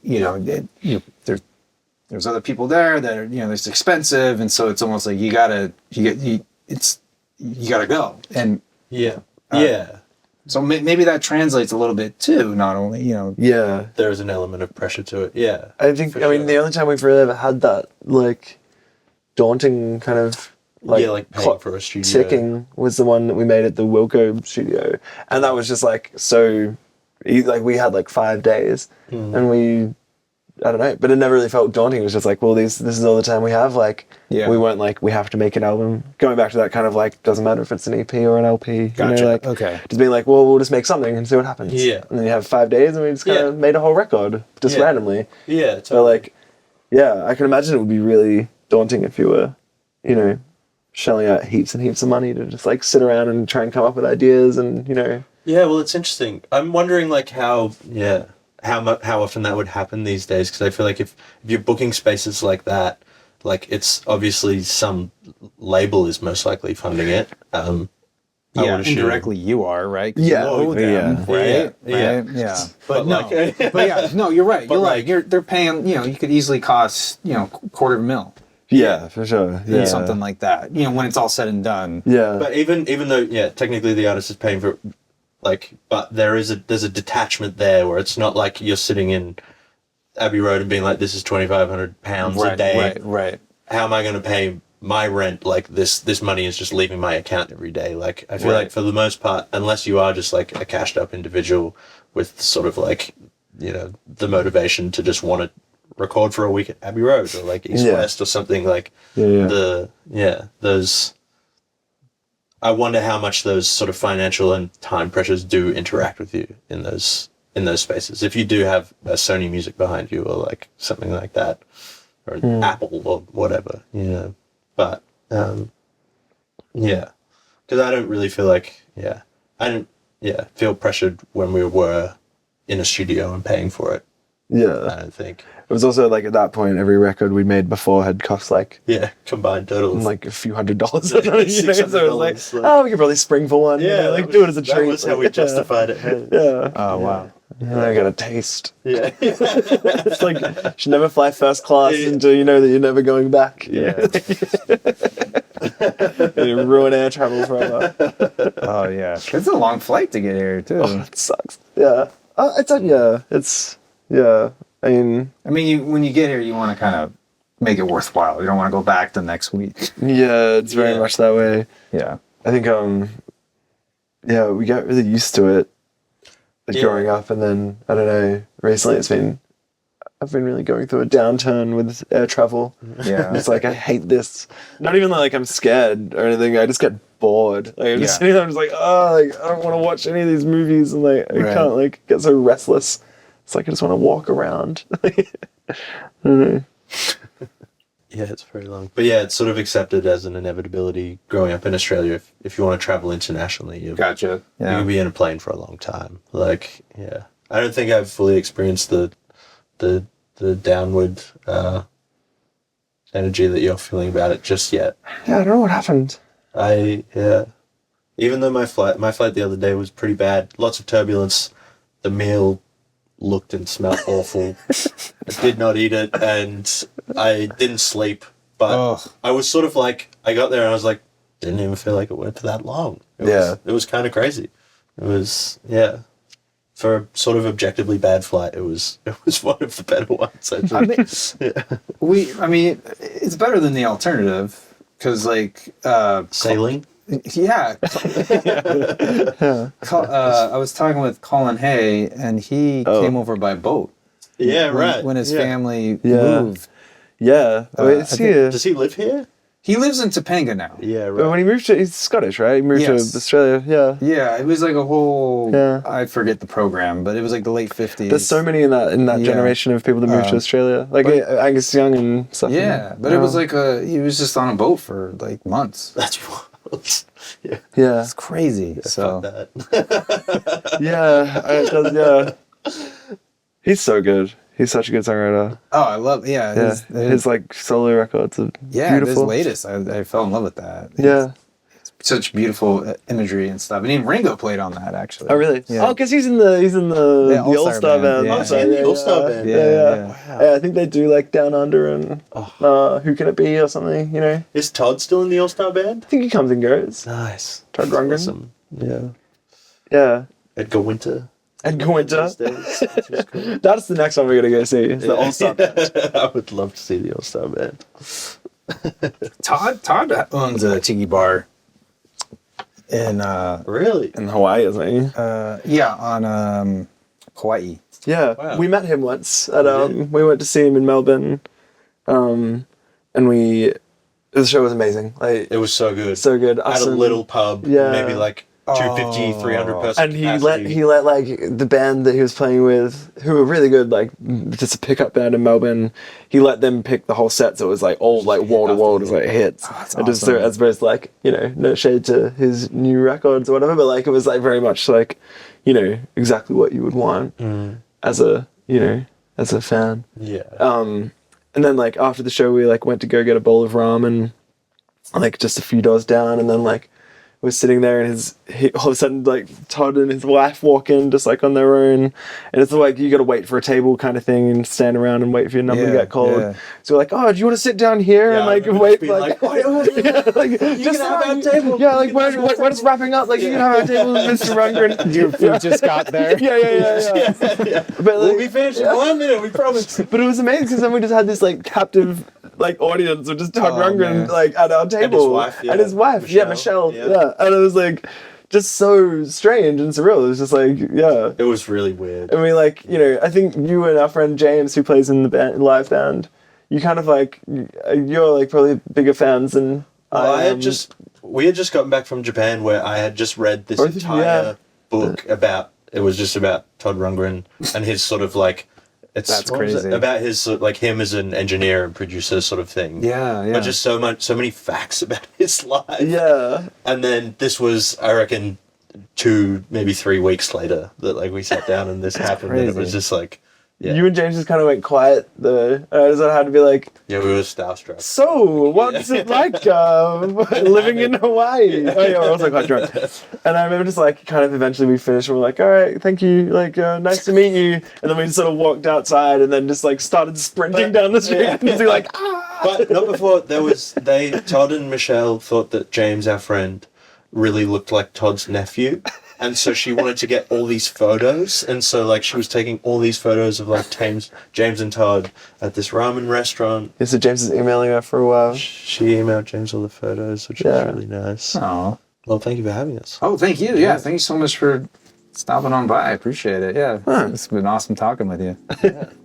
there's other people there that are, it's expensive. And so it's almost like you gotta go. And so maybe that translates a little bit too, not only, Yeah. There's an element of pressure to it. Yeah. I think, mean, the only time we've really ever had that, like, daunting kind of, like paying for a studio. ticking was the one that we made at the Wilco studio. And that was just, like, so, like, we had, like, 5 days. And we, I don't know, but it never really felt daunting. It was just like, well, this is all the time we have. Like, we weren't like, we have to make an album. Going back to that kind of like, doesn't matter if it's an EP or an LP. Gotcha. Like, okay. Just being like, well, we'll just make something and see what happens. Yeah. And then you have 5 days and we just kind of made a whole record just randomly. Yeah. Totally. But like, I can imagine it would be really daunting if you were, shelling out heaps and heaps of money to just like sit around and try and come up with ideas and, Yeah, well, it's interesting. I'm wondering like how often that would happen these days, because I feel like if you're booking spaces like that, like it's obviously some label is most likely funding it. Indirectly you are, right? Yeah. You owe them, right? Yeah. But no, you're right. You're right. They're paying, you could easily cost, $250,000. Yeah, for sure. Yeah. Something like that. When it's all said and done. Yeah. But even though, technically the artist is paying for, like, but there's a detachment there where it's not like you're sitting in Abbey Road and being like, this is £2,500 a day. Right. How am I going to pay my rent? Like this money is just leaving my account every day. Like, I feel like for the most part, unless you are just like a cashed up individual with sort of like, the motivation to just want to record for a week at Abbey Road or like East West or something, like those. I wonder how much those sort of financial and time pressures do interact with you in those spaces. If you do have a Sony Music behind you or like something like that, or an Apple or whatever, But because I don't really feel like I don't feel pressured when we were in a studio and paying for it. Yeah, I don't think. It was also like at that point, every record we made before had cost like combined total of like a few $100. So it was like, we could probably spring for one. Yeah, like do it as a treat. That was how we justified it. Yeah. Oh wow. And I got a taste. Yeah. It's like you should never fly first class until you know that you're never going back. Yeah. You ruin air travel forever. Oh yeah. It's a long flight to get here too. Oh, it sucks. Yeah. I mean, when you get here, you want to kind of make it worthwhile. You don't want to go back the next week. Yeah, it's very much that way. Yeah. I think, we got really used to it growing up, and then, I don't know, recently I've been really going through a downturn with air travel. Yeah. It's like, I hate this. Not even like I'm scared or anything, I just get bored. Like, I'm just sitting there, I'm just like, I don't want to watch any of these movies, and like, I can't like get so restless. It's like I just want to walk around. I don't know. Yeah, it's very long. But yeah, it's sort of accepted as an inevitability growing up in Australia. If you want to travel internationally, you can be in a plane for a long time. Like, I don't think I've fully experienced the downward energy that you're feeling about it just yet. Yeah, I don't know what happened. Even though my flight the other day was pretty bad, lots of turbulence, the meal looked and smelled awful. I did not eat it, and I didn't sleep. But I was sort of like, I got there and I was like, didn't even feel like it went for that long. It was kind of crazy. It was for a sort of objectively bad flight. It was one of the better ones. I mean, it's better than the alternative because like sailing. Yeah. I was talking with Colin Hay, and he came over by boat. Yeah, right. When his family moved. Yeah. Does he live here? He lives in Topanga now. Yeah, right. But when he moved he's Scottish, right? He moved to Australia. Yeah. Yeah, it was like a whole. I forget the program, but it was like the late 50s. There's so many in that generation of people that moved to Australia, like Angus Young and stuff. Yeah, but it was like he was just on a boat for like months. That's wild. Yeah, it's crazy. So that. He's so good. He's such a good songwriter. Oh, I love his like solo records are beautiful. His latest, I fell in love with that. It's such beautiful imagery and stuff. And even Ringo played on that, actually. Oh, really? Yeah. Oh, because he's in the All-Star band. Yeah. Oh, so the All-Star band. Yeah. Wow. Yeah, I think they do like Down Under and Who Can It Be or something, you know? Is Todd still in the All-Star band? I think he comes and goes. Nice. Todd Rundgren. Awesome. Yeah. Yeah. Edgar Winter. Edgar Winter. These days, which is cool. That's the next one we're going to go see. It's the All-Star band. I would love to see the All-Star band. Todd owns a tiki bar in Really? In Hawaii, isn't he? on Kauai. Yeah. Wow. We met him once at did? we went to see him in Melbourne. And the show was amazing. Like It was so good. so good. At Us a and- little pub, Yeah. maybe like 250, 300 person And capacity. he let like the band that he was playing with, who were really good, like just a pickup band in Melbourne. He let them pick the whole set, so it was like all like wall to wall, just like hits. that's and just awesome. as opposed to like no shade to his new records or whatever, but like it was like very much like exactly what you would want as a as a fan. Yeah. And then like after the show, we like went to go get a bowl of ramen, like just a few doors down, and then like was sitting there and all of a sudden like Todd and his wife walk in just like on their own, and it's like you got to wait for a table kind of thing and stand around and wait for your number to get called. Yeah. So we're like, oh, do you want to sit down here and like wait? Being like, yeah, like you can have our table. Yeah, like we're just wrapping up. Like you can have our table, Mr. Rundgren. Your food just got there. Yeah. But We'll like, be finished in 1 minute, we promise. but it was amazing because then we just had this like captive like audience of just Todd Rundgren man. like at our table And his wife, Michelle. Yeah. Yeah, and it was like just so strange and surreal. It was just like It was really weird. and we like I think you and our friend James, who plays in the live band, you kind of like you're like probably bigger fans than Well, we had just gotten back from Japan where I had just read this entire book about Todd Rundgren and his sort of like That's what was it? crazy. About his like him as an engineer and producer sort of thing. Yeah. But just so many facts about his life. Yeah. And then this was, I reckon, 2 maybe 3 weeks later that like we sat down and this happened, and it was crazy. just like, yeah, You and James just kind of went quiet though. I just had to be like, we were starstruck. so what's it like living in Hawaii? Oh yeah, we're also quite drunk. And I remember just like kind of eventually we finished and we're like, all right, thank you, like nice to meet you. And then we just sort of walked outside and then just like started sprinting down the street and just be like, ah. But not before Todd and Michelle thought that James, our friend, really looked like Todd's nephew. And so she wanted to get all these photos. And so like she was taking all these photos of like James and Todd at this ramen restaurant. Yeah, so James is emailing her for a while. She emailed James all the photos, which is really nice. Oh. Well, thank you for having us. Oh, thank you. Yeah, thank you so much for stopping on by. I appreciate it. Yeah, it's been awesome talking with you.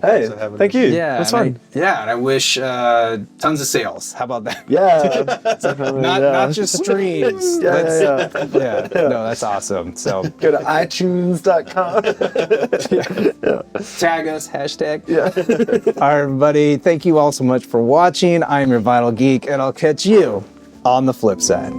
Hey, thank you. Yeah, that's and fun. And I wish tons of sales. How about that? Yeah, definitely. Not just streams. Yeah. No, that's awesome. So Go to iTunes.com. tag us, hashtag. Yeah. All right, everybody. Thank you all so much for watching. I'm your Vinyl Geek, and I'll catch you on the flip side.